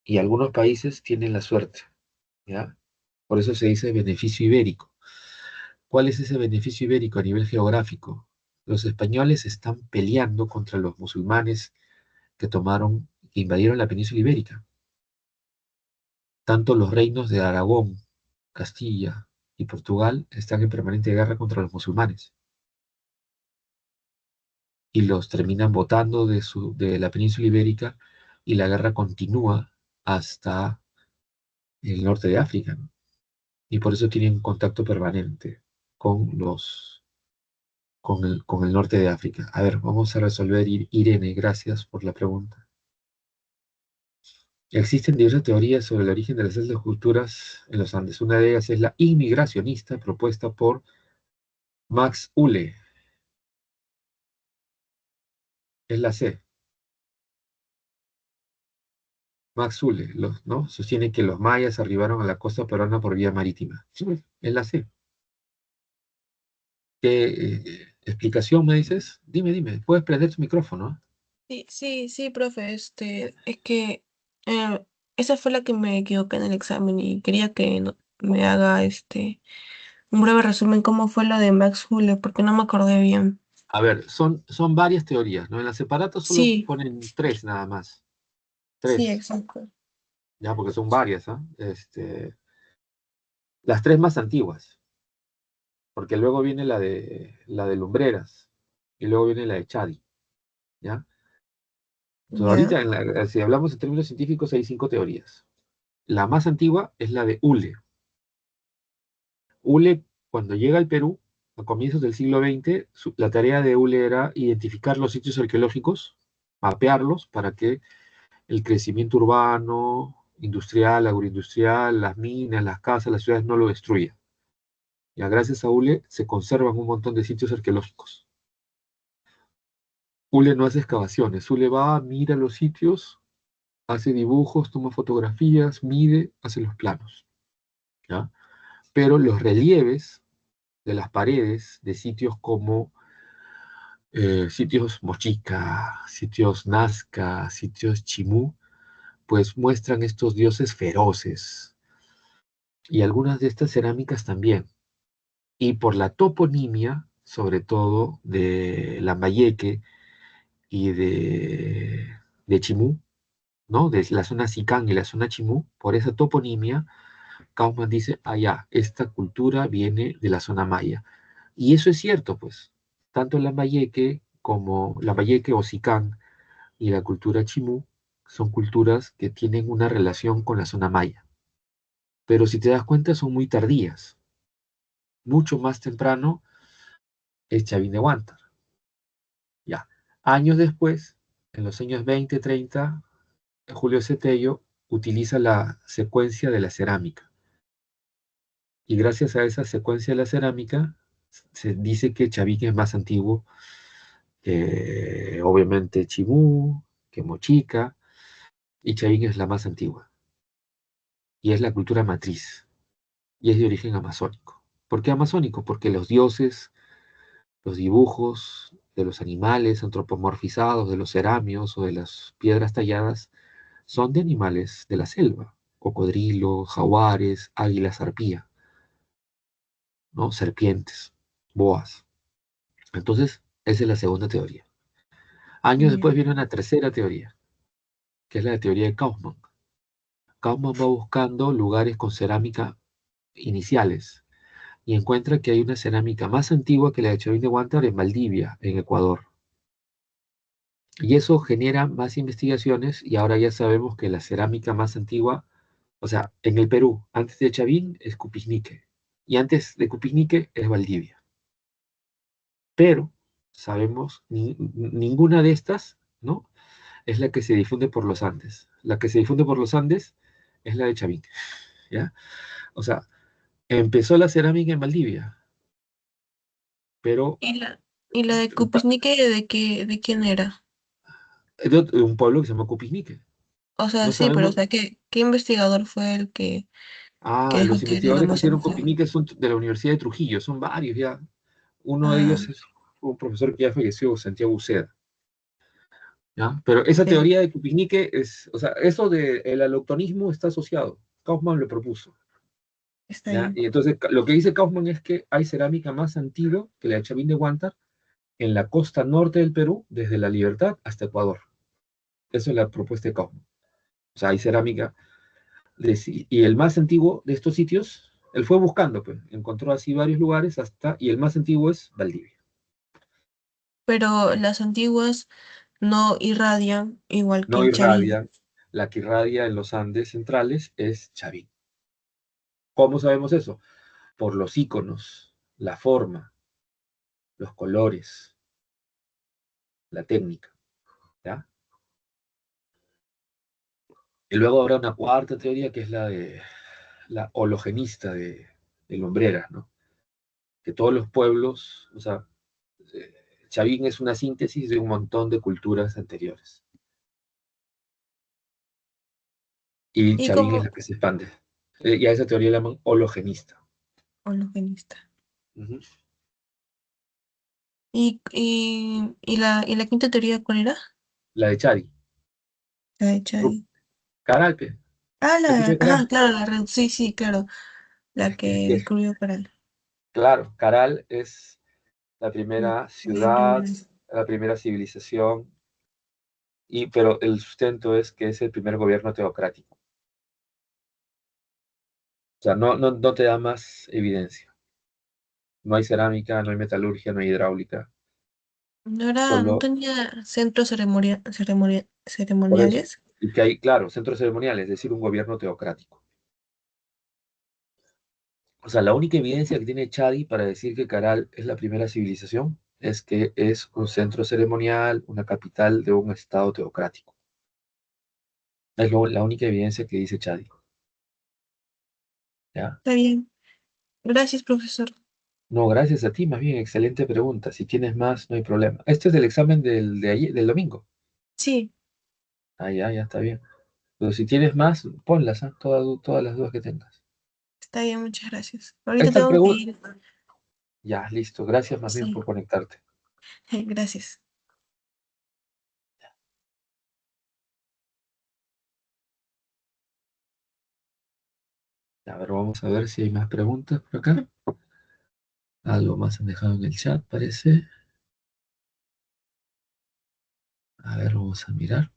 y algunos países tienen la suerte, ¿ya? Por eso se dice beneficio ibérico. ¿Cuál es ese beneficio ibérico a nivel geográfico? Los españoles están peleando contra los musulmanes que invadieron la península ibérica. Tanto los reinos de Aragón, Castilla y Portugal están en permanente guerra contra los musulmanes y los terminan botando de la península ibérica, y la guerra continúa hasta el norte de África, ¿no? Y por eso tienen contacto permanente con con el norte de África. A ver, vamos a resolver, Irene, gracias por la pregunta. Existen diversas teorías sobre el origen de las altas culturas en los Andes. Una de ellas es la inmigracionista propuesta por Max Uhle. Es la C. Max Uhle, ¿no? Sostiene que los mayas arribaron a la costa peruana por vía marítima. Sí, es la C. ¿Qué explicación me dices? Dime, dime. Puedes prender tu micrófono, ¿ah? Sí, sí, sí, profe, es que eh, esa fue la que me equivoqué en el examen y quería que me haga un breve resumen cómo fue lo de Max Huller, porque no me acordé bien. A ver, son varias teorías, ¿no? En la separata solo Sí, ponen tres nada más. sí, Tres, exacto. ya, porque son varias, ¿ah? Las tres más antiguas, porque luego viene la de Lumbreras y luego viene la de Chadi, ¿ya? Entonces, Ya, ahorita, si hablamos en términos científicos, hay cinco teorías. La más antigua es la de Hule. Hule, cuando llega al Perú, a comienzos del siglo XX, la tarea de Hule era identificar los sitios arqueológicos, mapearlos para que el crecimiento urbano, industrial, agroindustrial, las minas, las casas, las ciudades no lo destruya. Ya gracias a Hule se conservan un montón de sitios arqueológicos. Hule no hace excavaciones, Hule va, mira los sitios, hace dibujos, toma fotografías, mide, hace los planos, ¿ya? Pero los relieves de las paredes de sitios como sitios Mochica, sitios Nazca, sitios Chimú, pues muestran estos dioses feroces, y algunas de estas cerámicas también. Y por la toponimia, sobre todo de Lambayeque y de Chimú, ¿no? De la zona Sicán y la zona Chimú, por esa toponimia, Kaufman dice, ah, ya, esta cultura viene de la zona maya. Y eso es cierto, pues. Tanto Lambayeque o Sicán y la cultura Chimú son culturas que tienen una relación con la zona maya. pero si te das cuenta son muy tardías. Mucho más temprano es Chavín de Huántar. Ya. Años después, en los años 20, 30, Julio Cetello utiliza la secuencia de la cerámica. Y gracias a esa secuencia de la cerámica, se dice que Chavín es más antiguo que, obviamente, Chimú, que Mochica, y Chavín es la más antigua. Y es la cultura matriz, y es de origen amazónico. ¿Por qué amazónico? Porque los dioses, los dibujos de los animales antropomorfizados, de los ceramios o de las piedras talladas, son de animales de la selva, cocodrilo, jaguares, águilas arpía, ¿no? Serpientes, boas. Entonces, esa es la segunda teoría. Años Ya. después viene una tercera teoría, que es la teoría de Kaufman. Kaufman va buscando lugares con cerámica iniciales y encuentra que hay una cerámica más antigua que la de Chavín de Huántar en Valdivia, en Ecuador. Y eso genera más investigaciones y ahora ya sabemos que la cerámica más antigua, o sea, en el Perú, antes de Chavín es Cupignique y antes de Cupignique es Valdivia. Pero sabemos, ninguna de estas, ¿no? Es la que se difunde por los Andes. La que se difunde por los Andes es la de Chavín, ¿ya? O sea, empezó la cerámica en Valdivia, pero ¿Y la de Cupiznique de quién era? de un pueblo que se llama Cupignique. O sea, No sí, pero o sabemos. sea, ¿qué investigador fue el que Ah, dijo los que era la investigadores que más hicieron antigua? Copinique son de la Universidad de Trujillo, son varios ya. Uno de Ah, ellos es un profesor que ya falleció, Santiago Uceda, ¿ya? Pero esa ok, teoría de Copinique es, o sea, eso del alloctonismo está asociado. Kaufman lo propuso, está ¿ya? bien. Y entonces lo que dice Kaufman es que hay cerámica más antigua que la de Chavín de Huántar en la costa norte del Perú, desde La Libertad hasta Ecuador. Esa es la propuesta de Kaufman. O sea, hay cerámica y el más antiguo de estos sitios, él fue buscando, pues, encontró así varios lugares hasta, y el más antiguo es Valdivia. Pero las antiguas no irradian igual que No en Chavín. irradia, la que irradia en los Andes centrales es Chavín. ¿Cómo sabemos eso? Por los iconos, la forma, los colores, la técnica, ¿ya? Y luego habrá una cuarta teoría que es la de la hologenista de Lumbreras, ¿no? Que todos los pueblos, o sea, eh, Chavín es una síntesis de un montón de culturas anteriores. Y ¿Y Chavín es cómo? la que se expande. Y a esa teoría la llaman hologenista. Hologenista. Ujú. ¿Y la quinta teoría cuál era? La de Chari. La de Chavín. Caralpe. Ah, ¿Escuché ah, Caral? claro, sí, sí, claro. La que Que, descubrió Caral. claro, Caral es la La primera ciudad, primera. la primera civilización, pero el sustento es que es el primer gobierno teocrático. O sea, no te da más evidencia. No hay cerámica, no hay metalurgia, no hay hidráulica. No Solo tenía centros por eso. ceremoniales. Y que hay, claro, centros ceremoniales, es decir, un gobierno teocrático. O sea, la única evidencia que tiene Chadi para decir que Caral es la primera civilización es que es un centro ceremonial, una capital de un estado teocrático. Es la única evidencia que dice Chadi. ¿Ya? Está bien. Gracias, profesor. No, gracias a ti, más bien, excelente pregunta. Si tienes más, no hay problema. Este es del examen de ayer, del domingo. Sí, Ah, ya, está bien. Pero si tienes más, ponlas, ¿ah? Todas las dudas que tengas. está bien, muchas gracias. Ahorita Estas tengo que preguntas, ir. ya, listo. Gracias más bien Sí, por conectarte. gracias. A ver, vamos a ver si hay más preguntas por acá. Algo más han dejado en el chat, parece. A ver, vamos a mirar.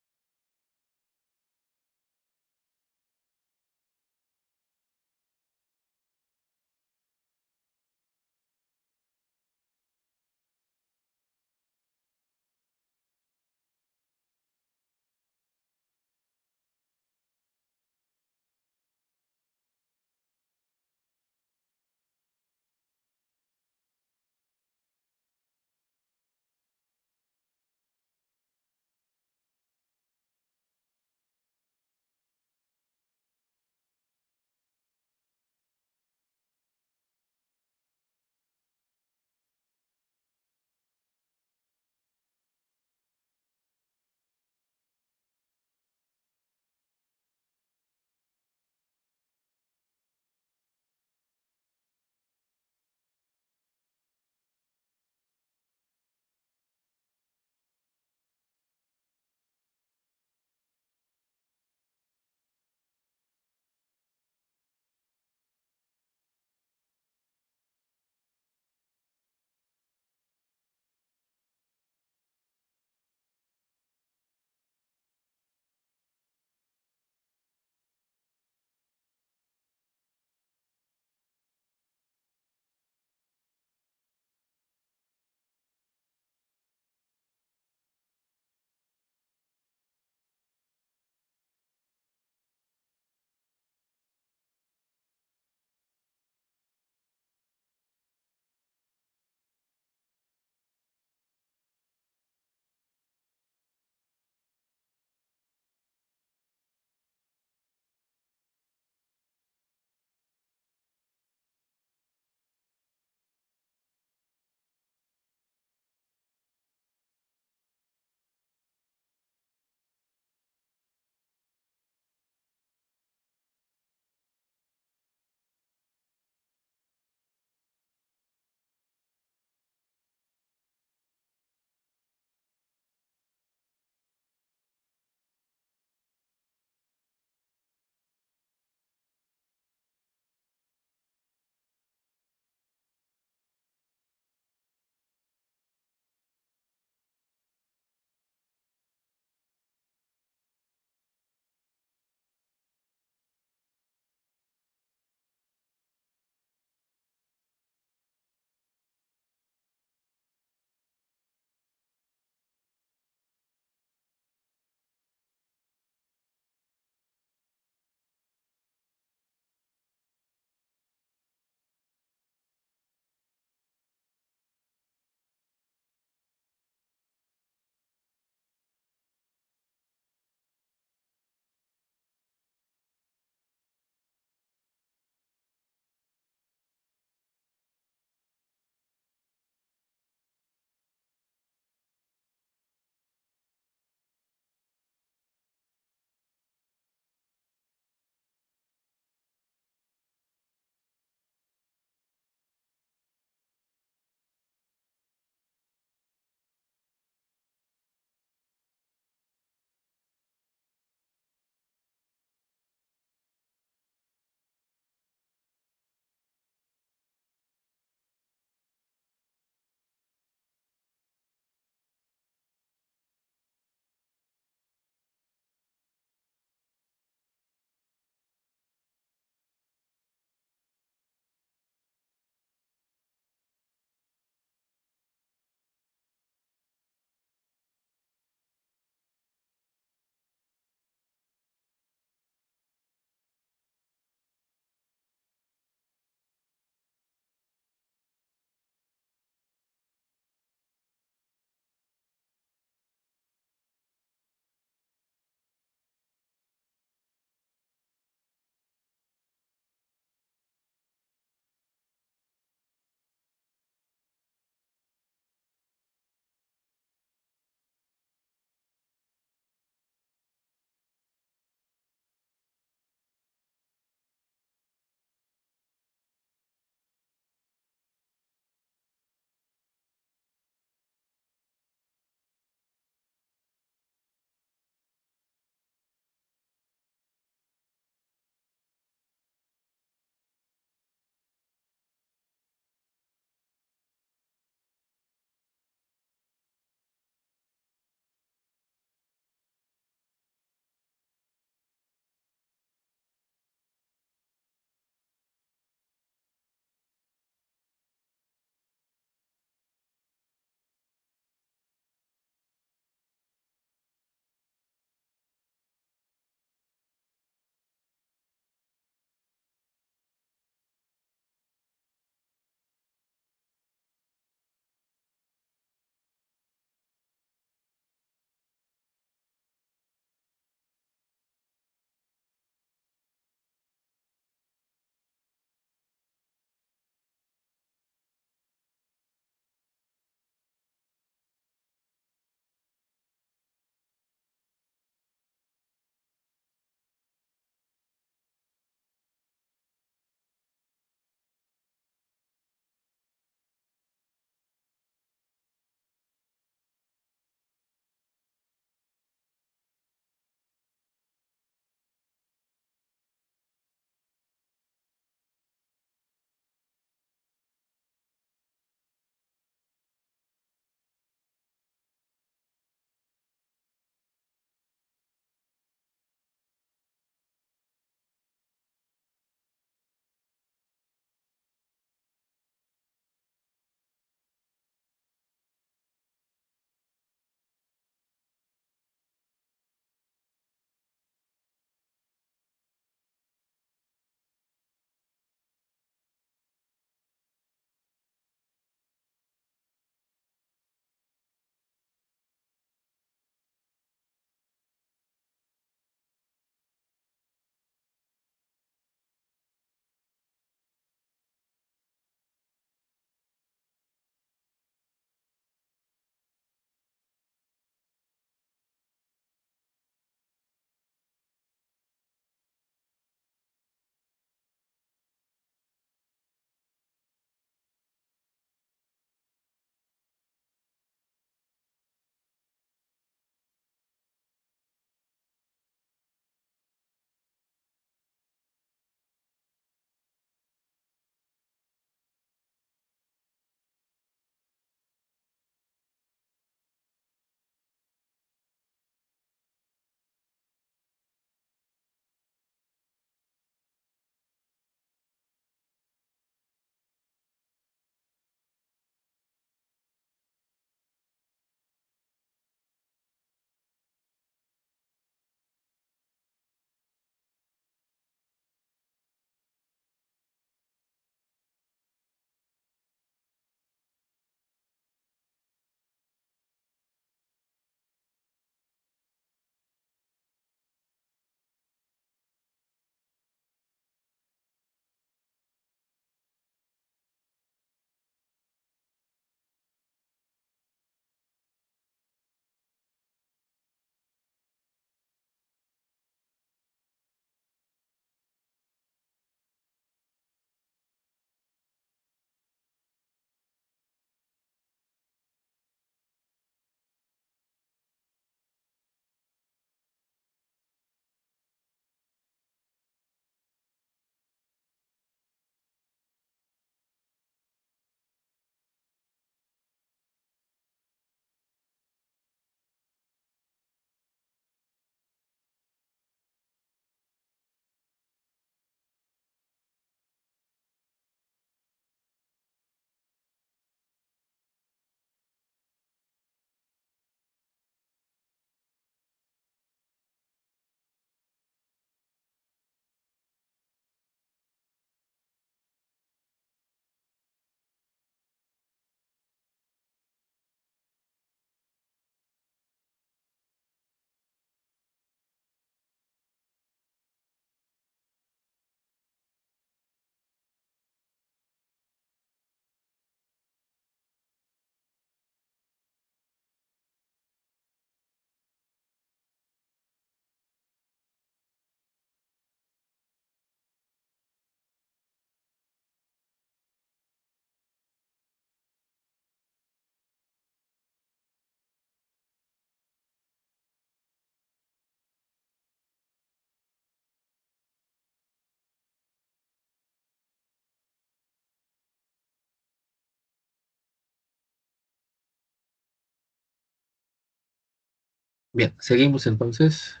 Bien, seguimos entonces.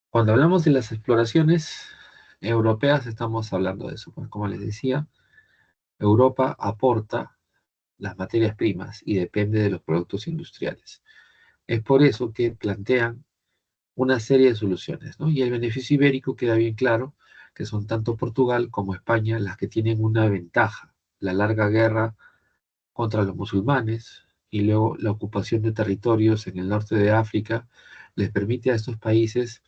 Cuando hablamos de las exploraciones europeas, estamos hablando de eso. Pues, como les decía, Europa aporta las materias primas y depende de los productos industriales. Es por eso que plantean una serie de soluciones, ¿no? Y el beneficio ibérico queda bien claro, que son tanto Portugal como España las que tienen una ventaja, la larga guerra contra los musulmanes y luego la ocupación de territorios en el norte de África les permite a estos países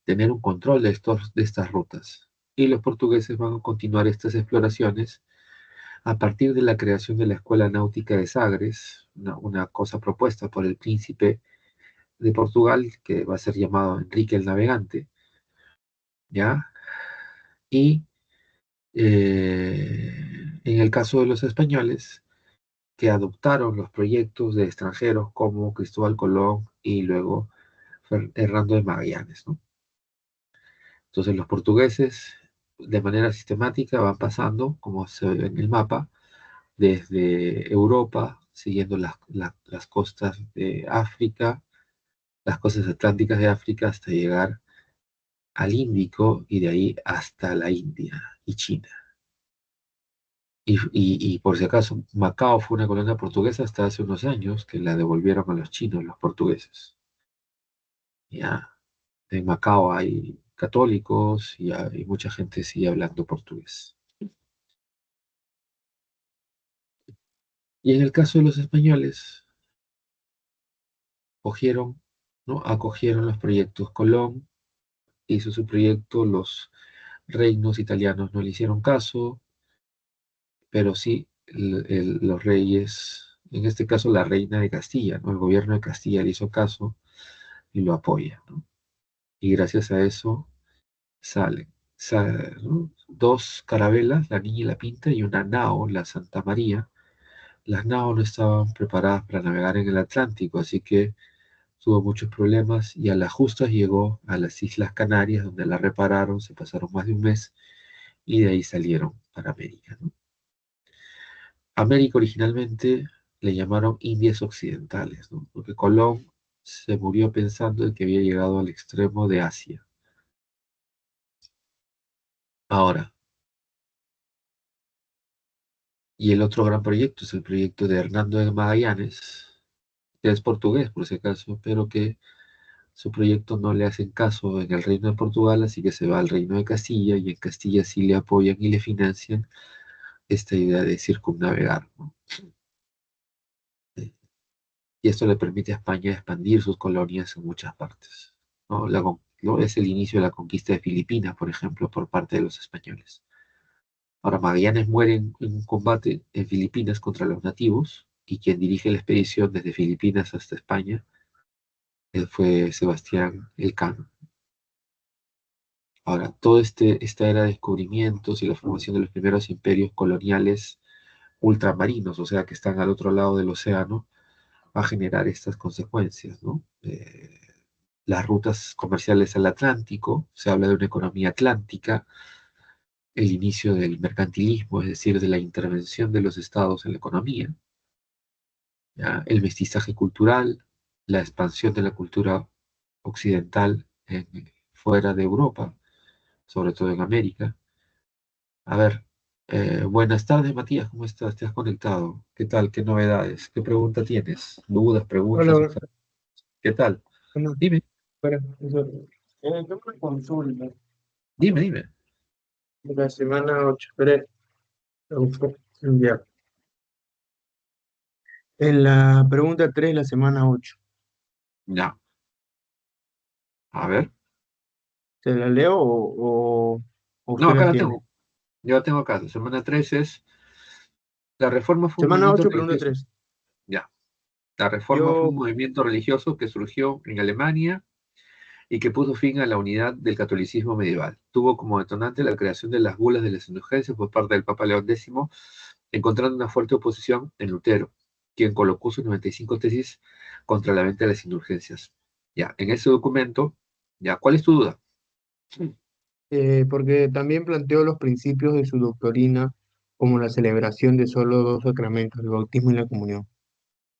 tener un control de estas rutas. Y los portugueses van a continuar estas exploraciones a partir de la creación de la Escuela Náutica de Sagres, una cosa propuesta por el príncipe de Portugal, que va a ser llamado Enrique el Navegante, ¿ya? Y en el caso de los españoles, que adoptaron los proyectos de extranjeros como Cristóbal Colón y luego Hernando de Magallanes, ¿no? Entonces los portugueses de manera sistemática van pasando, como se ve en el mapa, desde Europa, siguiendo las costas de África, las costas atlánticas de África, hasta llegar al Índico y de ahí hasta la India y China. Y por si acaso, Macao fue una colonia portuguesa hasta hace unos años que la devolvieron a los chinos, los portugueses. Ya, en Macao hay católicos y hay mucha gente sigue hablando portugués. Y en el caso de los españoles, cogieron, ¿no? Acogieron los proyectos. Colón hizo su proyecto, los reinos italianos no le hicieron caso, pero sí los reyes, en este caso la reina de Castilla, ¿no? El gobierno de Castilla le hizo caso y lo apoya, ¿no? Y gracias a eso salen, ¿no? Dos carabelas, la Niña y la Pinta, y una nao, la Santa María. Las naos no estaban preparadas para navegar en el Atlántico, así que tuvo muchos problemas y a las justas llegó a las Islas Canarias, donde la repararon, se pasaron más de un mes y de ahí salieron para América, ¿no? América originalmente le llamaron Indias Occidentales, ¿no? Porque Colón se murió pensando en que había llegado al extremo de Asia. Ahora, y el otro gran proyecto es el proyecto de Hernando de Magallanes, que es portugués por si acaso, pero que su proyecto no le hacen caso en el Reino de Portugal, así que se va al Reino de Castilla y en Castilla sí le apoyan y le financian esta idea de circunnavegar, ¿no? Y esto le permite a España expandir sus colonias en muchas partes, ¿no? ¿No? Es el inicio de la conquista de Filipinas, por ejemplo, por parte de los españoles. Ahora, Magallanes muere en un combate en Filipinas contra los nativos y quien dirige la expedición desde Filipinas hasta España fue Sebastián Elcano. Ahora, esta era de descubrimientos y la formación de los primeros imperios coloniales ultramarinos, o sea, que están al otro lado del océano, va a generar estas consecuencias, ¿no? Las rutas comerciales al Atlántico, se habla de una economía atlántica, el inicio del mercantilismo, es decir, de la intervención de los estados en la economía, ¿ya? El mestizaje cultural, la expansión de la cultura occidental fuera de Europa, sobre todo en América. A ver, buenas tardes, Matías, ¿cómo estás? ¿Te has conectado? ¿Qué tal? ¿Qué novedades? ¿Qué pregunta tienes? ¿Dudas, Hola, preguntas? ¿Qué tal? bueno, Dime, bueno, profesor. Tengo una consulta dime. de la semana 8. Espera, la busco, enviar. En la pregunta 3 la semana 8. Ya, a ver. ¿Se la leo o No, usted la acá la tiene? tengo. Yo la tengo acá. Semana 3 es, la reforma fue un Semana movimiento 8 pregunta religioso. 3. Ya, la reforma fue Yo, un movimiento religioso que surgió en Alemania y que puso fin a la unidad del catolicismo medieval. Tuvo como detonante la creación de las bulas de las indulgencias por parte del Papa León X, encontrando una fuerte oposición en Lutero, quien colocó sus 95 tesis contra la venta de las indulgencias. Ya, en ese documento, ya, ¿cuál es tu duda? porque también planteó los principios de su doctrina como la celebración de solo dos sacramentos, el bautismo y la comunión.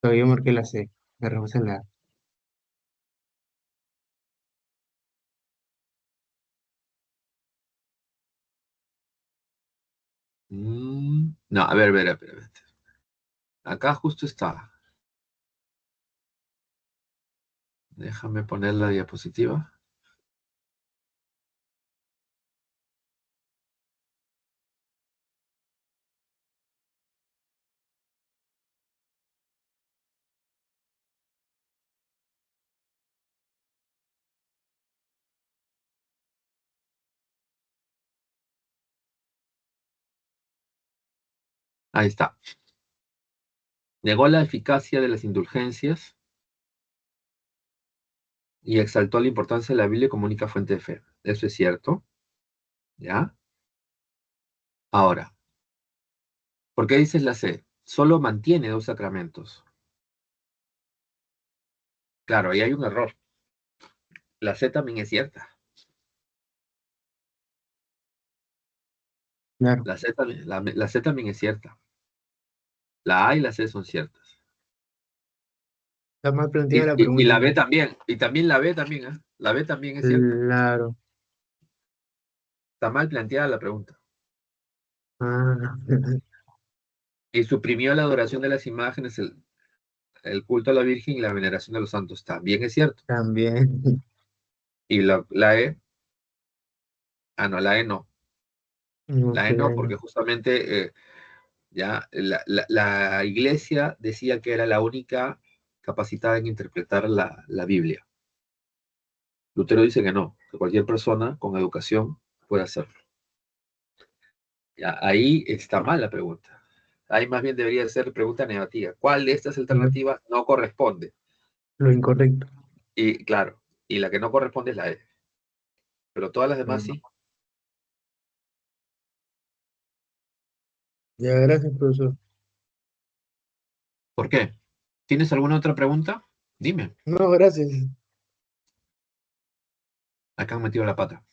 Todavía marqué la C, me rebasa la A. No, a ver. Acá justo está. Déjame poner la diapositiva. Ahí está. Negó la eficacia de las indulgencias y exaltó la importancia de la Biblia como única fuente de fe. Eso es cierto, ¿ya? Ahora, ¿por qué dices la C? Solo mantiene dos sacramentos. Claro, ahí hay un error. La C también es cierta. Claro, La C también es cierta. La A y la C son ciertas. está mal planteada la Y pregunta la B entonces. también. Y también la B también, ¿ah? La B también es cierta. Claro. Está mal planteada la pregunta. Ah, Y suprimió la adoración de las imágenes, el culto a la Virgen y la veneración de los santos. También es cierto. también. Y la E, no, la E no. No, La E que no, la no. porque justamente ya la iglesia decía que era la única capacitada en interpretar la Biblia. Lutero dice que no, que cualquier persona con educación puede hacerlo. Ya, ahí está mal la pregunta. Ahí más bien debería ser pregunta negativa. ¿Cuál de estas Lo, alternativas no corresponde? lo incorrecto. Y claro, y la que no corresponde es la E. Pero todas las demás Ah, sí. ya, gracias, profesor. ¿Por qué? ¿Tienes alguna otra pregunta? Dime. No, gracias. Acá han metido la pata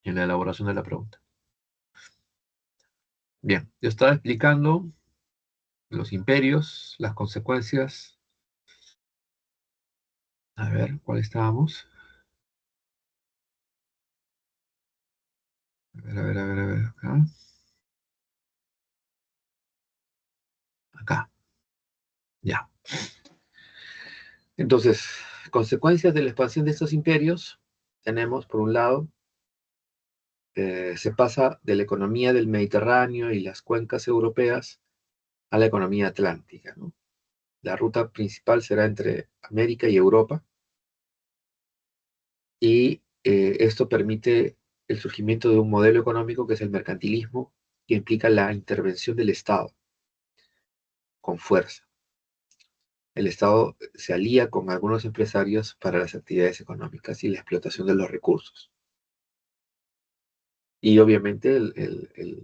en la elaboración de la pregunta. Bien, yo estaba explicando los imperios, las consecuencias. A ver, ¿cuál estábamos? A ver, acá. Acá, ya. Entonces, consecuencias de la expansión de estos imperios, tenemos, por un lado, se pasa de la economía del Mediterráneo y las cuencas europeas a la economía atlántica, ¿no? La ruta principal será entre América y Europa y esto permite el surgimiento de un modelo económico que es el mercantilismo, que implica la intervención del Estado con fuerza. El Estado se alía con algunos empresarios para las actividades económicas y la explotación de los recursos. Y obviamente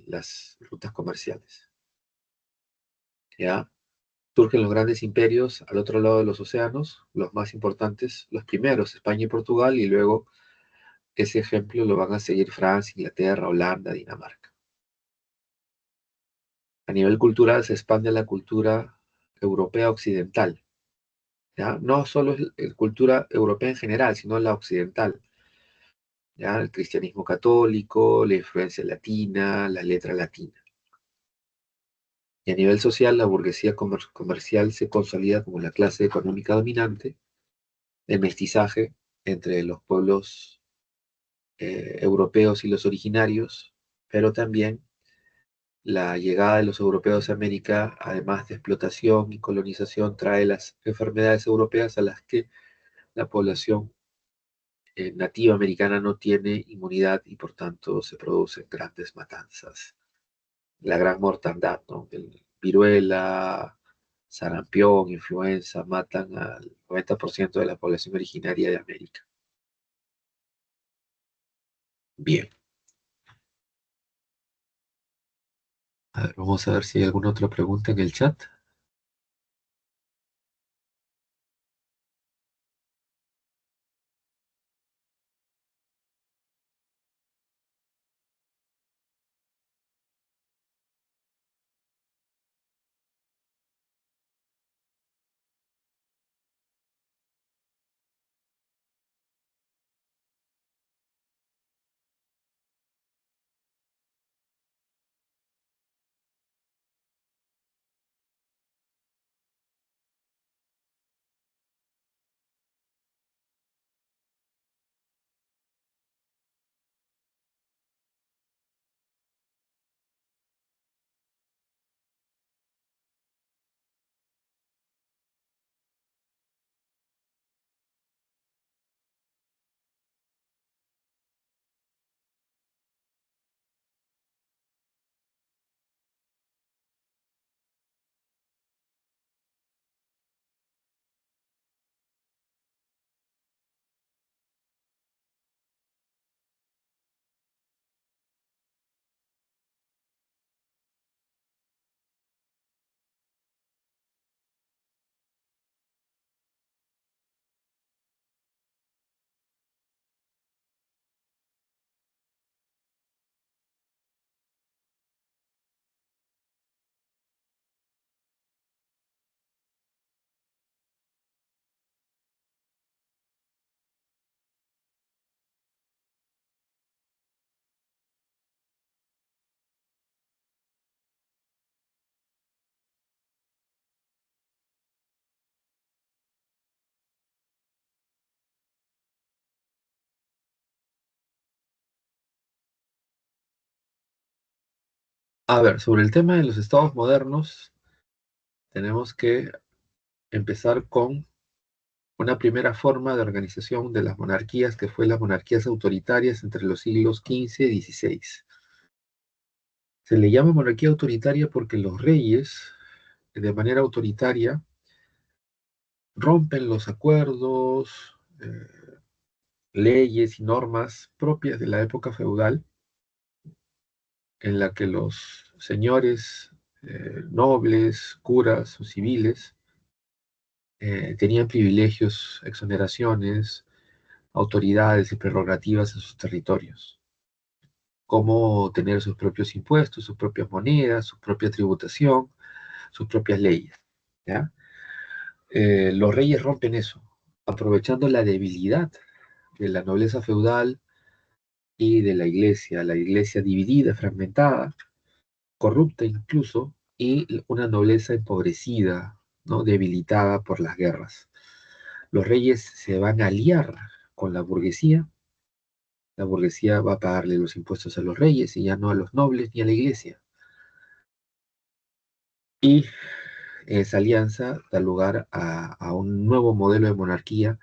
las rutas comerciales. ¿Ya? Surgen los grandes imperios al otro lado de los océanos, los más importantes, los primeros, España y Portugal, y luego ese ejemplo lo van a seguir Francia, Inglaterra, Holanda, Dinamarca. A nivel cultural se expande la cultura europea occidental, ¿ya? No solo es cultura europea en general, sino la occidental, ¿ya? El cristianismo católico, la influencia latina, la letra latina. Y a nivel social, la burguesía comercial se consolida como la clase económica dominante, el mestizaje entre los pueblos europeos y los originarios, pero también la llegada de los europeos a América, además de explotación y colonización, trae las enfermedades europeas a las que la población nativa americana no tiene inmunidad y por tanto se producen grandes matanzas. La gran mortandad, ¿no? El viruela, sarampión, influenza, matan al 90% de la población originaria de América. Bien, a ver, vamos a ver si hay alguna otra pregunta en el chat. A ver, sobre el tema de los estados modernos, tenemos que empezar con una primera forma de organización de las monarquías, que fue las monarquías autoritarias entre los siglos XV y XVI. Se le llama monarquía autoritaria porque los reyes, de manera autoritaria, rompen los acuerdos, leyes y normas propias de la época feudal, en la que los señores nobles, curas o civiles tenían privilegios, exoneraciones, autoridades y prerrogativas en sus territorios, como tener sus propios impuestos, sus propias monedas, su propia tributación, sus propias leyes. ¿Ya? Los reyes rompen eso, aprovechando la debilidad de la nobleza feudal y de la iglesia dividida, fragmentada, corrupta incluso, y una nobleza empobrecida, ¿no? Debilitada por las guerras. Los reyes se van a aliar con la burguesía va a pagarle los impuestos a los reyes y ya no a los nobles ni a la iglesia. Y esa alianza da lugar a un nuevo modelo de monarquía,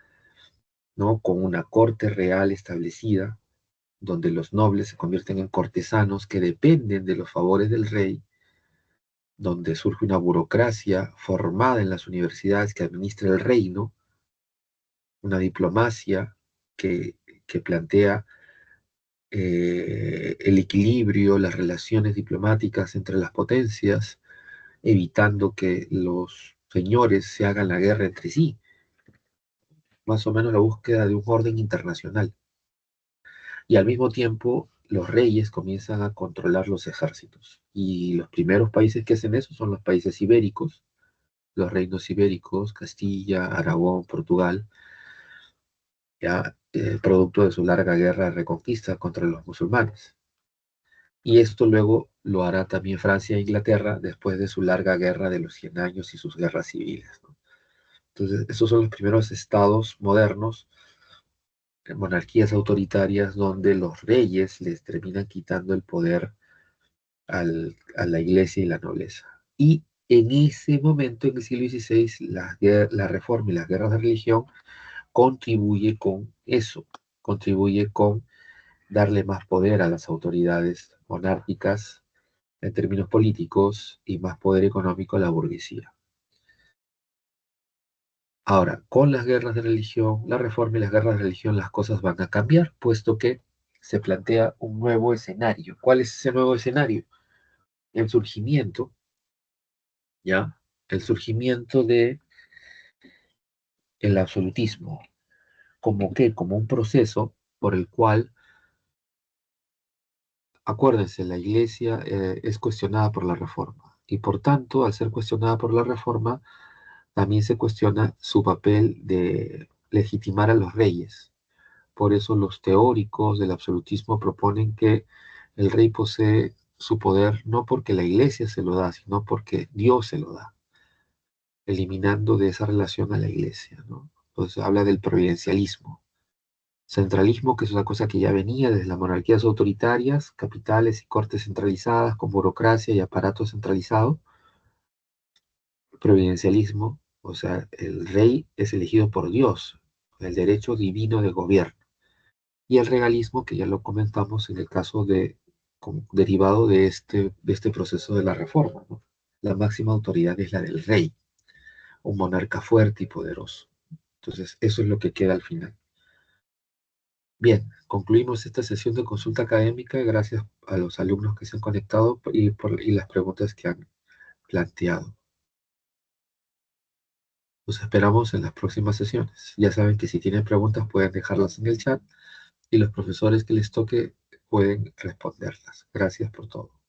¿no? Con una corte real establecida, donde los nobles se convierten en cortesanos que dependen de los favores del rey, donde surge una burocracia formada en las universidades que administra el reino, una diplomacia que plantea el equilibrio, las relaciones diplomáticas entre las potencias, evitando que los señores se hagan la guerra entre sí, más o menos la búsqueda de un orden internacional. Y al mismo tiempo, los reyes comienzan a controlar los ejércitos. Y los primeros países que hacen eso son los países ibéricos, los reinos ibéricos, Castilla, Aragón, Portugal, ya producto de su larga guerra de reconquista contra los musulmanes. Y esto luego lo hará también Francia e Inglaterra después de su larga guerra de los 100 años y sus guerras civiles, ¿no? Entonces, estos son los primeros estados modernos, monarquías autoritarias, donde los reyes les terminan quitando el poder a la iglesia y la nobleza. Y en ese momento, en el siglo XVI, la reforma y las guerras de religión contribuye con eso, contribuye con darle más poder a las autoridades monárquicas en términos políticos y más poder económico a la burguesía. Ahora, con las guerras de religión, la reforma y las guerras de religión, las cosas van a cambiar, puesto que se plantea un nuevo escenario. ¿Cuál es ese nuevo escenario? El surgimiento, ¿ya? El surgimiento de el absolutismo, como que, como un proceso por el cual, acuérdense, la iglesia es cuestionada por la reforma, y por tanto, al ser cuestionada por la reforma, también se cuestiona su papel de legitimar a los reyes. Por eso los teóricos del absolutismo proponen que el rey posee su poder no porque la iglesia se lo da, sino porque Dios se lo da, eliminando de esa relación a la iglesia, ¿no? Entonces habla del providencialismo. Centralismo, que es una cosa que ya venía desde las monarquías autoritarias, capitales y cortes centralizadas con burocracia y aparato centralizado. Providencialismo, o sea, el rey es elegido por Dios, el derecho divino de gobierno. Y el regalismo, que ya lo comentamos en el caso derivado de este proceso de la reforma, ¿no? La máxima autoridad es la del rey, un monarca fuerte y poderoso. Entonces, eso es lo que queda al final. Bien, concluimos esta sesión de consulta académica gracias a los alumnos que se han conectado y las preguntas que han planteado. Los esperamos en las próximas sesiones. Ya saben que si tienen preguntas pueden dejarlas en el chat y los profesores que les toque pueden responderlas. Gracias por todo.